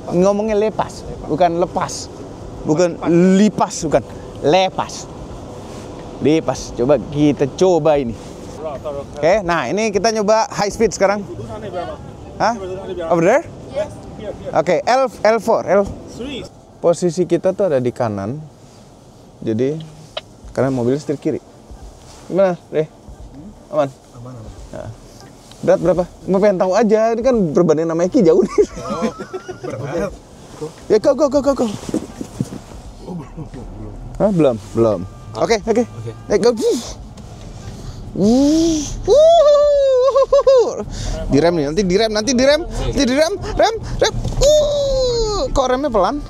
Ngomongnya Lepas, bukan lepas. Bukan lipas, bukan. Lepas. Coba kita coba ini. Oke, nah ini kita nyoba high speed sekarang. Hah? Over there? Oke, L4. Posisi kita tuh ada di kanan. Jadi karena mobil setir kiri. Gimana, Re? Aman. Nah. Berat berapa? Mau pengen tahu aja. Ini kan perbandingan sama Eki jauh nih. Berat. Ya go. Hah, belum. Oke. Go. Direm nih, nanti direm. Kok remnya pelan?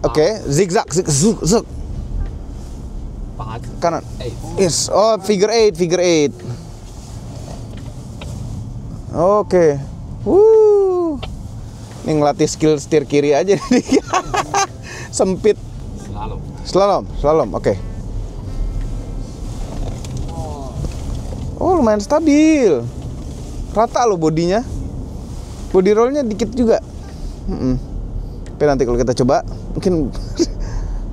Oke, zigzag. Kanan. Yes, oh figure 8. Oke. Ini ngelatih skill setir kiri aja nih. Sempit. Slalom. Oke. Oh, lumayan stabil. Rata loh bodinya. Body rollnya dikit juga. Tapi nanti kalau kita coba mungkin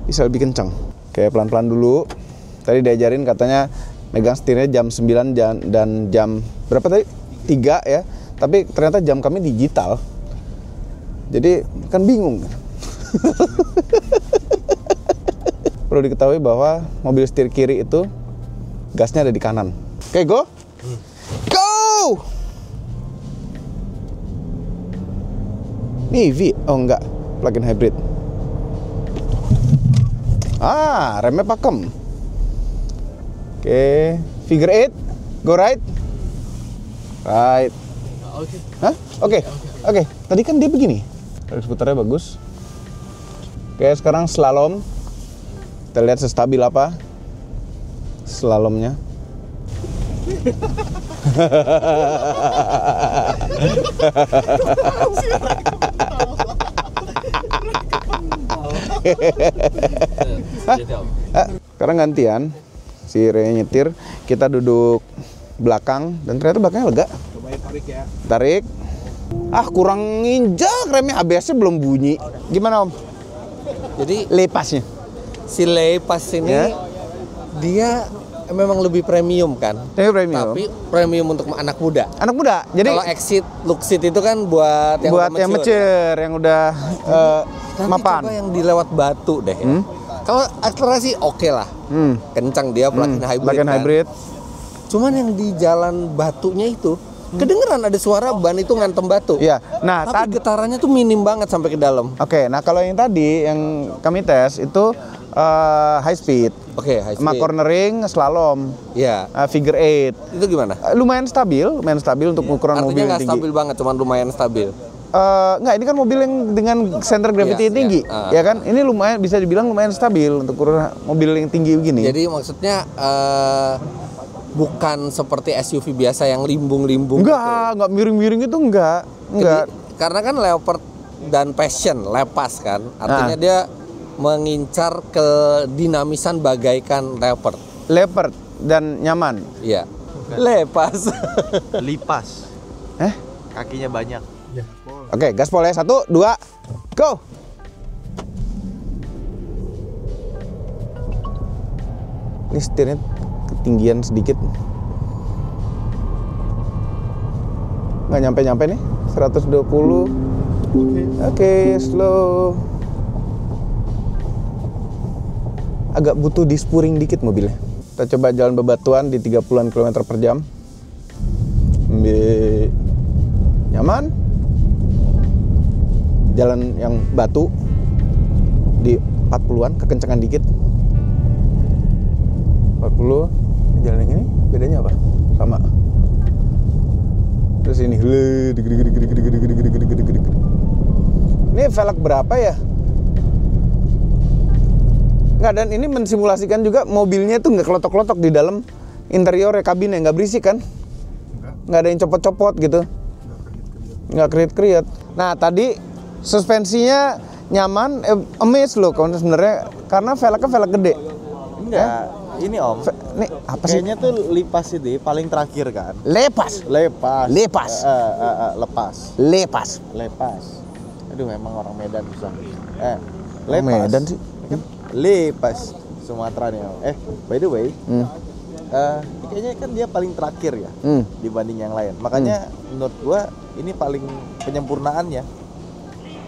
bisa lebih kencang. Oke, pelan-pelan dulu. Tadi diajarin katanya megang setirnya jam 9 dan jam berapa tadi? 3 ya. Tapi ternyata jam kami digital. Jadi kan bingung. Perlu diketahui bahwa mobil setir kiri itu gasnya ada di kanan. Oke, go. Ini EV? Oh enggak, plug-in hybrid. Remnya pakem. Oke, figure 8, go right. Right. Oke. Hah? Oke. Tadi kan dia begini. Garis putarnya bagus. Oke, sekarang slalom. Kita lihat sestabil apa slalomnya. Sekarang gantian. Si Ray nyetir, kita duduk belakang dan ternyata belakangnya lega. Cobain tarik ya. Tarik. Kurang nginjak, remnya ABS-nya belum bunyi. Gimana Om? Jadi Lepasnya. si Lepas ini Ya. dia memang lebih premium kan. Premium. Tapi premium untuk anak muda. Anak muda. Jadi Kalau Exit, Luxit itu kan buat yang buat udah yang mature. mature, yang udah Nanti mapan. coba yang dilewat batu deh ya. Kalau akselerasi oke lah. Kencang dia plug-in hybrid. Plug-in kan. hybrid. Cuman yang di jalan batunya itu kedengeran ada suara ban itu ngantem batu. Iya. Nah, Tapi getarannya tuh minim banget sampai ke dalam. Oke, nah kalau yang tadi yang kami tes itu high speed, Oke, high sama speed. cornering, slalom, Iya. figure 8. Itu gimana? Lumayan stabil untuk ukuran mobil Artinya yang nggak tinggi. stabil banget, cuman lumayan stabil. Nggak, ini kan mobil yang dengan center gravity Iya, tinggi, iya. ya kan? Ini lumayan bisa dibilang lumayan stabil untuk ukuran mobil yang tinggi begini. Jadi maksudnya bukan seperti SUV biasa yang limbung-limbung. Enggak miring-miring itu enggak. Karena kan Leopard dan Passion lepas kan, artinya dia mengincar ke dinamisan bagaikan Leopard. Leopard dan nyaman. Iya. Lepas. Lipas. Kakinya banyak. Oke, gaspol ya. 1, 2, go. Ini setirnya ketinggian sedikit. Nggak nyampe-nyampe nih. 120. Oke, slow. Agak butuh dispuring dikit mobilnya. Kita coba jalan bebatuan di 30-an km per jam. Nyaman. Jalan yang batu di 40-an, kekencangan dikit. 40. Jalan yang ini bedanya apa? Sama. Terus ini ini velg berapa ya? Nggak, dan ini mensimulasikan juga mobilnya tuh nggak kelotok-kelotok di dalam interior kabinnya, nggak berisik kan? Nggak ada yang copot-copot gitu. Nggak kriat-kriat. Nah tadi suspensinya nyaman, amaze loh kalau sebenarnya karena velgnya velg gede. Enggak. Ini Om. Ini apa sih? Kayaknya tuh Lipas itu paling terakhir kan. Lepas. Lepas. Lepas. Lepas. Aduh, emang orang Medan susah. Lepas. Medan sih. Lepas Sumatera nih Om. By the way, kayaknya kan dia paling terakhir ya dibanding yang lain. Makanya menurut gua ini paling penyempurnaannya.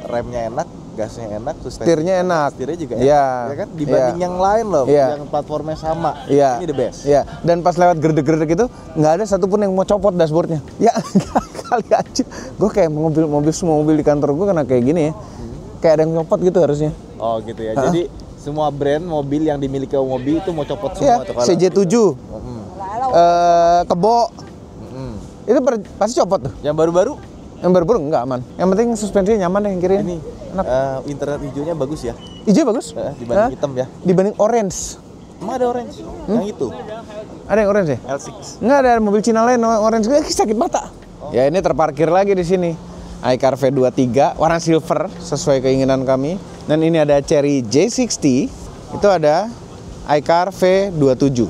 Remnya enak, gasnya enak, setirnya enak. Setirnya juga enak. Iya. Ya kan dibanding yang lain loh, Iya. yang platformnya sama. Iya. Ini the best. Iya. Dan pas lewat gerdek-gerdek itu nggak ada satupun yang mau copot dashboardnya. Ya kali aja. Gue kayak semua mobil di kantor gue kena kayak gini ya. Kayak ada yang copot gitu harusnya. Oh gitu ya. Jadi semua brand mobil yang dimiliki mobil itu mau copot Iya. semua. Tuh, CJ7, Kebo, itu pasti copot tuh. Yang baru-baru Yang baru-baru nggak aman. Yang penting suspensinya nyaman yang kiri. ini internet hijaunya bagus ya. Hijau bagus. Dibanding hitam ya. Dibanding orange. Emang ada orange? Yang itu Ada yang orange ya? L6. Nggak, ada mobil Cina lain orange, sakit mata. Ya ini terparkir lagi di sini. iCar V23 warna silver sesuai keinginan kami. Dan ini ada Chery J60. Itu ada iCar V27.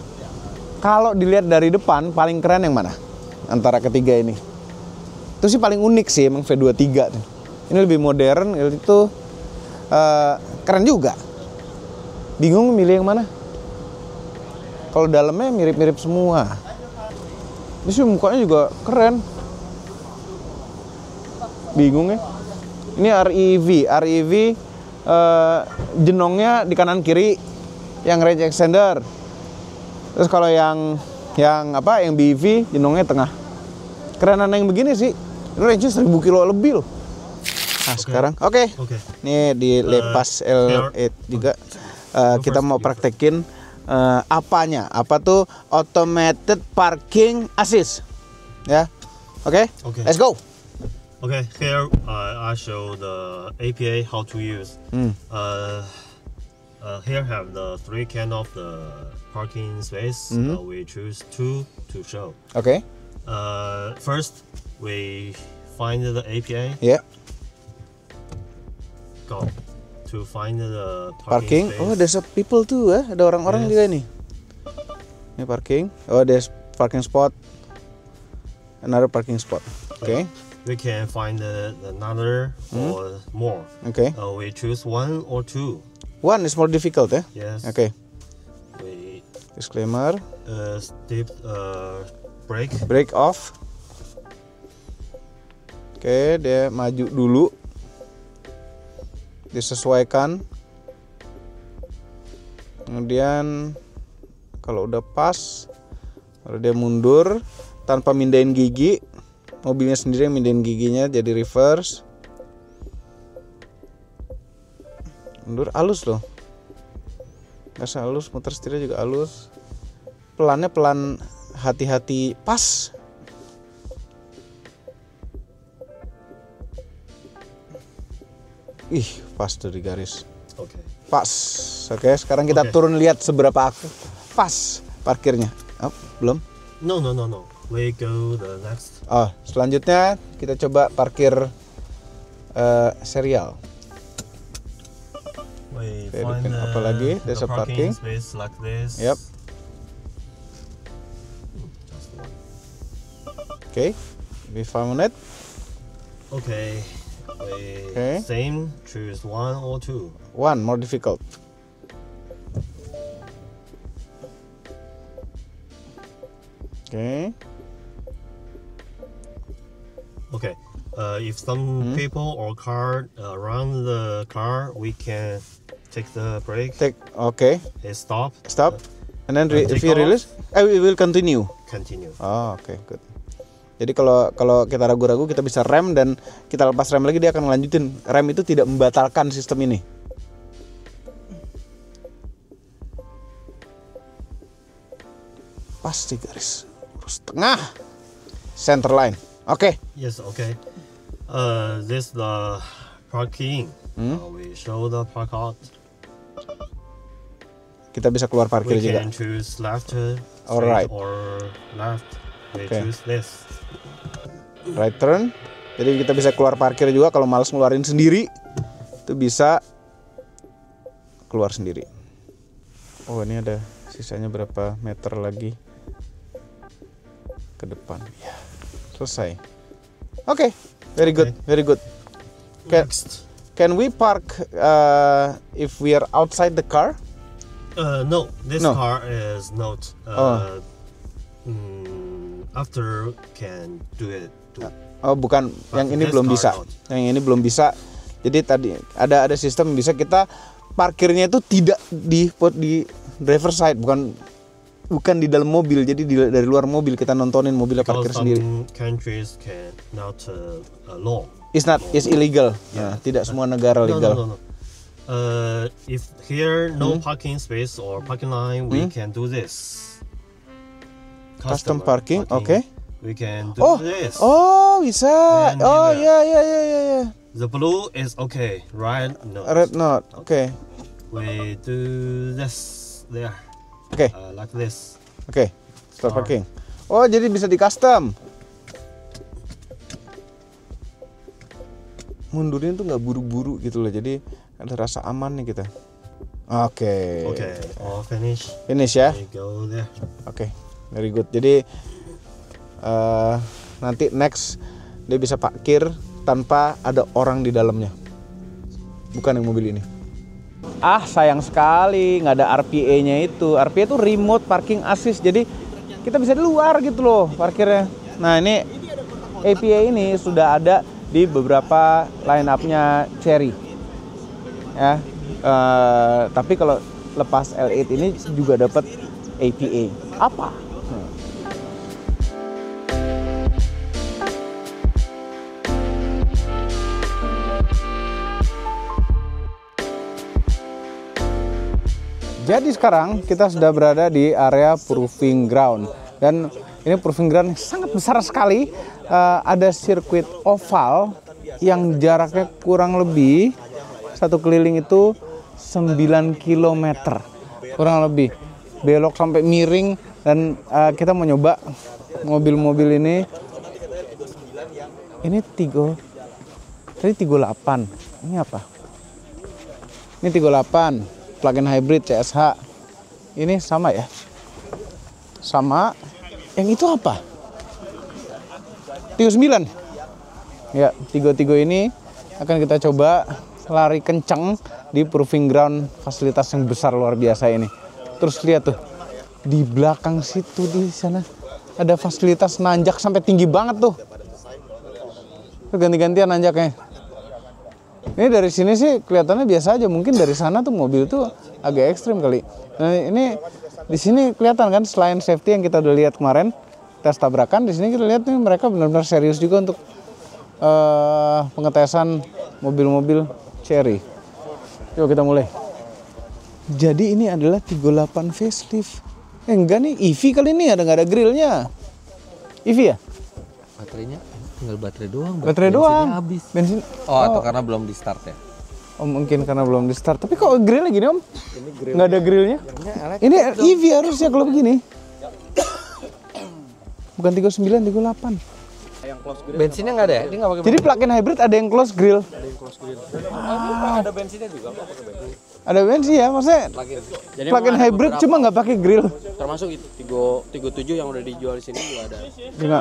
Kalau dilihat dari depan paling keren yang mana? Antara ketiga ini. Itu sih paling unik sih emang V23 tuh. Ini lebih modern, itu keren juga. Bingung milih yang mana? Kalau dalamnya mirip-mirip semua. Ini sih mukanya juga keren. Bingung ya. Ini REV jenongnya di kanan kiri, yang range extender. Terus kalau yang BEV jenongnya tengah. Kerenan yang begini sih. Ini range-nya 1000 kilo lebih loh. Nah sekarang, oke. Ini di Lepas L8 juga. kita mau praktekin apanya? Apa tuh automated parking assist? Ya, oke? Let's go. Okay, here I show the APA how to use. Here have the 3 kind of the parking space. We choose 2 to show. Okay. First, we find the APA. Yeah. Go to find the Parking. space. Oh, there's a people too, ada orang-orang juga nih. Ini parking. Oh, there's parking spot. Another parking spot. Okay. We can find another or more. Okay. We choose 1 or 2. 1 is more difficult, ya? Yes. Okay. We Disclaimer. step brake. Break off. Oke, dia maju dulu. Disesuaikan. Kemudian kalau udah pas, kalau dia mundur tanpa mindahin gigi, mobilnya sendiri yang mindahin giginya, jadi reverse. Mundur halus loh. Gak halus, muter setirnya juga halus. Pelannya pelan, hati-hati, pas. Ih, pas dari garis. Okay. Pas. Oke, sekarang kita turun lihat seberapa pas parkirnya. Oh, belum? No. We go the next. Oh, selanjutnya kita coba parkir serial. We Oke, find bikin apa lagi? There's the a parking. space like this. Yep. Just one. Oke, we found it. Okay. We Okay. same choose 1 or 2. 1 more difficult. Oke. Okay. If some people or car around the car, we can take the brake. Take. Oke. Stop. Stop. And then take if you off. release, we will continue. Continue. Oh, oke, good. Jadi kalau kita ragu-ragu, kita bisa rem dan kita lepas rem lagi, dia akan melanjutin. Rem itu tidak membatalkan sistem ini. Pas di garis lurus tengah, center line. Oke. Yes. Okay. This the parking. We show the park out. Kita bisa keluar parkir We juga. can choose left, Alright. or left. We Okay. choose this. Right turn. Jadi kita bisa keluar parkir juga kalau males ngeluarin sendiri. Itu bisa keluar sendiri. Oh, ini ada sisanya berapa meter lagi ke depan. Ya, selesai. Oke, very good, very good. Next. Can we park if we are outside the car? No, this No. car is not. After can do it. Oh, bukan, yang ini this belum car bisa. not. Yang ini belum bisa. Jadi tadi ada sistem yang bisa kita parkirnya itu tidak di driver side, bukan di dalam mobil. Jadi dari luar mobil kita nontonin mobilnya parkir Because sendiri. some countries can not law. It's illegal. Nah, tidak semua negara legal. No. If here no parking space or parking line, we can do this. Custom parking, oke. We can do this. Oh, bisa. And Oh, here. ya. The blue is okay, right? No. Red not. Oke. We do this there. Oke. Like this. Oke. Start parking. Oh, jadi bisa di custom. Mundurnya tuh nggak buru-buru gitu loh. Jadi ada rasa aman nih kita. Oke. Okay, all finish. Finish ya. We go there. Oke. Very good. Jadi nanti next dia bisa parkir tanpa ada orang di dalamnya. Bukan yang mobil ini. Ah, sayang sekali nggak ada RPA-nya itu. RPA itu remote parking assist. Jadi kita bisa di luar gitu loh parkirnya. Nah, ini APA ini sudah ada di beberapa line up-nya Chery. Ya. Tapi kalau lepas L8 ini juga dapat APA. Apa? Jadi sekarang kita sudah berada di area proving ground. Dan ini proving ground yang sangat besar sekali. Ada sirkuit oval yang jaraknya kurang lebih satu keliling itu 9 km kurang lebih, belok sampai miring. Dan kita mau nyoba mobil-mobil ini. Ini tadi 38. Ini apa? Ini 38 plug-in hybrid CSH. Ini sama ya? Sama. Yang itu apa? 39. Ya, 33 ini akan kita coba lari kencang di proving ground fasilitas yang besar luar biasa ini. Terus lihat tuh, di belakang situ di sana ada fasilitas nanjak sampai tinggi banget tuh. Ganti-gantian nanjaknya. Ini dari sini sih kelihatannya biasa aja, mungkin dari sana tuh mobil tuh agak ekstrim kali. Nah, ini di sini kelihatan kan, selain safety yang kita udah lihat kemarin tes tabrakan, di sini kita lihat nih mereka benar-benar serius juga untuk pengetesan mobil-mobil Chery. Yuk kita mulai. Jadi ini adalah 38 facelift. Enggak nih, EV kali ini, nggak ada grillnya. EV ya? Baterainya tinggal baterai doang. Baterai doang. Habis. Bensin. Oh, atau karena belum di start ya? Oh, mungkin karena belum di start. Tapi kok grillnya gini, Om? Nggak ada grillnya. Ini EV harusnya kalau begini. Bukan 39, 38. Bensinnya nggak ada ya? Dia nggak pakai. Jadi plug-in hybrid ada yang close grill. Ada bensinnya juga kok pakai bensin. Ada bensin ya, maksudnya plug-in hybrid cuma nggak pakai grill. Termasuk itu 37 yang udah dijual di sini juga ada. Juga.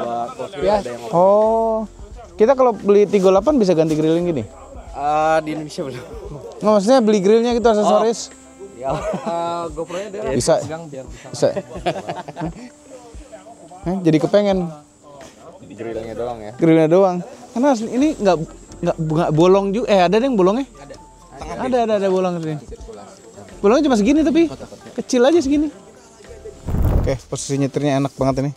Ya. Ada yang Oh, kita kalau beli 38 bisa ganti grilling gini? di Indonesia belum. Nggak, maksudnya beli grillnya gitu aksesoris? Ya, GoPro-nya dia Bisa. Bisa. Jadi kepengen. Grillnya doang ya. Grillnya doang. Karena ini nggak bolong juga. Ada yang bolongnya? Ada bolong sini. Bolongnya cuma segini tapi kecil aja segini. Oke, posisi nyetirnya enak banget ini.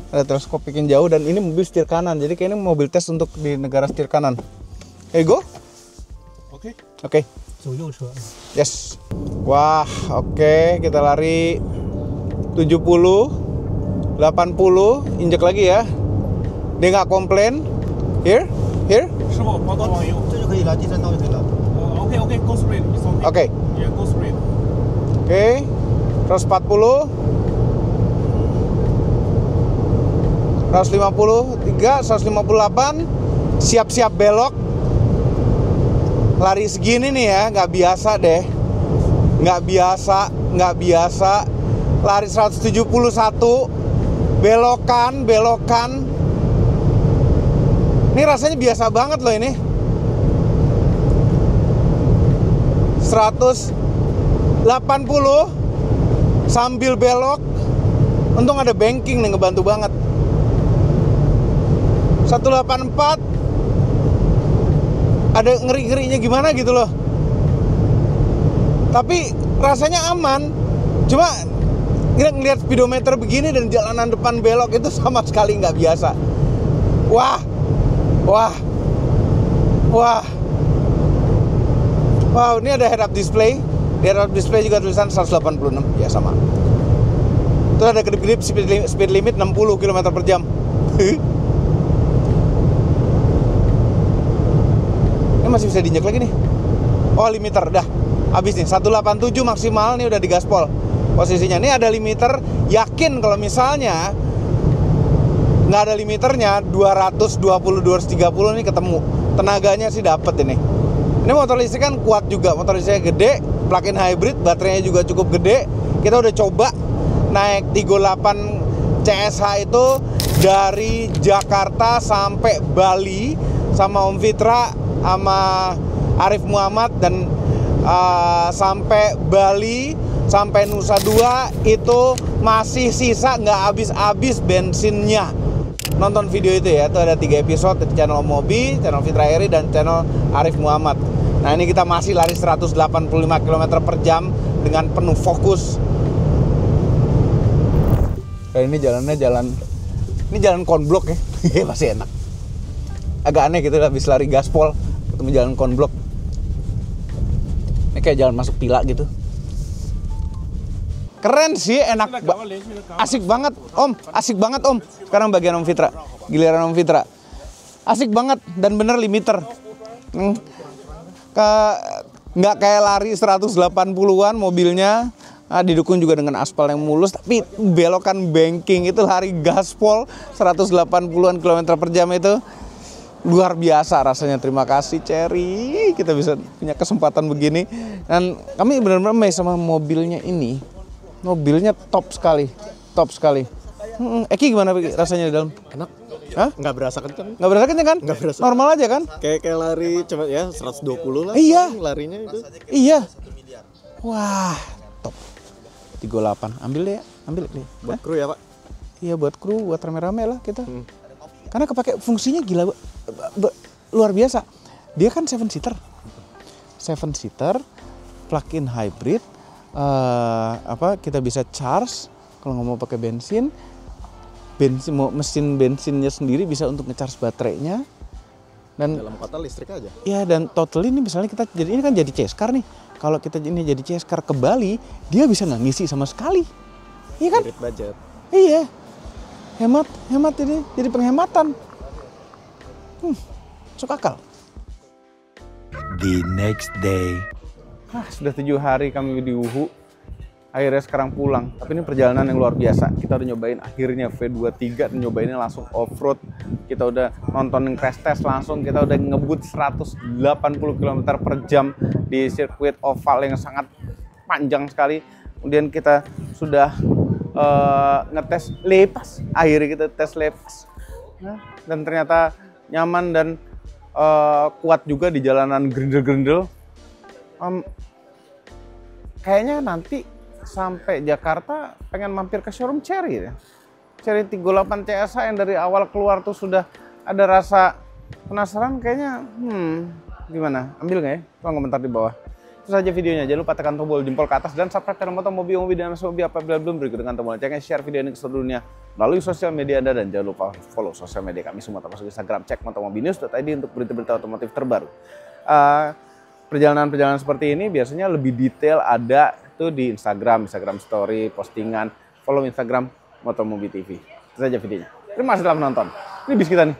Ada teleskopikin jauh dan ini mobil setir kanan. Jadi kayaknya mobil tes untuk di negara setir kanan. Go. Oke. Yes. Wah, oke, kita lari 70, 80, injek lagi ya. Dia nggak komplain. Here. Oke. Oke. 140. 153, 158. Siap-siap belok. Lari segini nih ya, nggak biasa deh. Nggak biasa. Lari 171. Belokan. Ini rasanya biasa banget loh ini. 180 sambil belok. Untung ada banking nih, ngebantu banget. 184 ada ngeri-ngerinya gimana gitu loh. Tapi rasanya aman. Cuma ngeliat speedometer begini dan jalanan depan belok itu sama sekali nggak biasa. Wah, ini ada head up display. Di head up display juga tulisan 186, ya sama. Itu ada kedip-kedip speed limit 60 km per jam. Ini masih bisa diinjak lagi nih. Oh, limiter dah. Habis nih, 187 maksimal nih udah di gaspol. Posisinya ini ada limiter, yakin kalau misalnya nggak ada limiternya 220 230 nih ketemu. Tenaganya sih dapet ini. Ini motor listrik kan kuat juga, motor listriknya gede, plug-in hybrid, baterainya juga cukup gede. Kita udah coba naik 38 CSH itu dari Jakarta sampai Bali sama Om Fitra sama Arif Muhammad, dan sampai Bali sampai Nusa Dua itu masih sisa nggak habis-habis bensinnya. Nonton video itu ya, itu ada 3 episode di channel Mobi, channel Fitra Eri, dan channel Arif Muhammad. Nah, ini kita masih lari 185 km per jam dengan penuh fokus. Dan ini jalannya jalan konblok ya. Masih enak. Agak aneh gitu habis lari gaspol ketemu jalan konblok. Ini kayak jalan masuk pila gitu. Keren sih, asik banget Om, asik banget Om. Sekarang bagian Om Fitra, giliran Om Fitra. Asik banget dan bener limiter. Nggak kayak lari 180-an mobilnya. Didukung juga dengan aspal yang mulus, tapi belokan banking itu lari gaspol 180-an kilometer per jam itu. Luar biasa rasanya. Terima kasih Cherry, kita bisa punya kesempatan begini. Dan kami benar-benar amazed sama mobilnya ini. Mobilnya top sekali, top sekali. Eki gimana rasanya di dalam? Enak. Hah? Nggak berasa kencang. Nggak berasa kencang kan? Nggak berasa. Normal aja kan? Kayak lari cuma ya 120 lah. Iya. Larinya itu. Iya. Wah, top. 38. Ambil deh ya, ambil deh. Buat kru ya Pak? Iya buat kru, buat rame-rame lah kita. Karena kepake fungsinya gila, luar biasa. Dia kan 7-seater. 7-seater, plug-in hybrid. Kita bisa charge kalau nggak mau pakai bensin, mesin bensinnya sendiri bisa untuk ngecharge baterainya. Dan dalam kota listrik aja. Ya, dan total ini misalnya kita jadi ini kan jadi C-Car nih. Kalau kita ini jadi C-Car ke Bali, dia bisa nggak ngisi sama sekali. Iya kan? Irit budget. Iya. Hemat ini jadi penghematan. Masuk akal. The next day. Sudah 7 hari kami di Wuhu. Akhirnya sekarang pulang. Tapi ini perjalanan yang luar biasa. Kita udah nyobain akhirnya V23 dan nyobainnya langsung off-road. Kita udah nontonin crash test langsung. Kita udah ngebut 180 km per jam di sirkuit oval yang sangat panjang sekali. Kemudian kita sudah ngetes lepas. Akhirnya kita tes lepas. Dan ternyata nyaman dan kuat juga di jalanan gerendel-gerendel. Kayaknya nanti sampai Jakarta pengen mampir ke showroom Cherry ya. Cherry 38 CSA yang dari awal keluar tuh sudah ada rasa penasaran kayaknya. Gimana? Ambil nggak ya? Tolong komentar di bawah. Itu saja videonya. Jangan lupa tekan tombol jempol ke atas dan subscribe channel Moto Mobi dan Mobi apabila belum, berikut dengan tombol loncengnya, share video ini ke seluruh dunia melalui sosial media Anda, dan jangan lupa follow sosial media kami semua termasuk Instagram, cek motomobinews.id untuk berita-berita otomotif terbaru. Perjalanan-perjalanan seperti ini biasanya lebih detail ada tuh di Instagram story, postingan. Follow Instagram Moto Mobi TV. Itu saja videonya. Terima kasih telah menonton. Ini bis kita nih.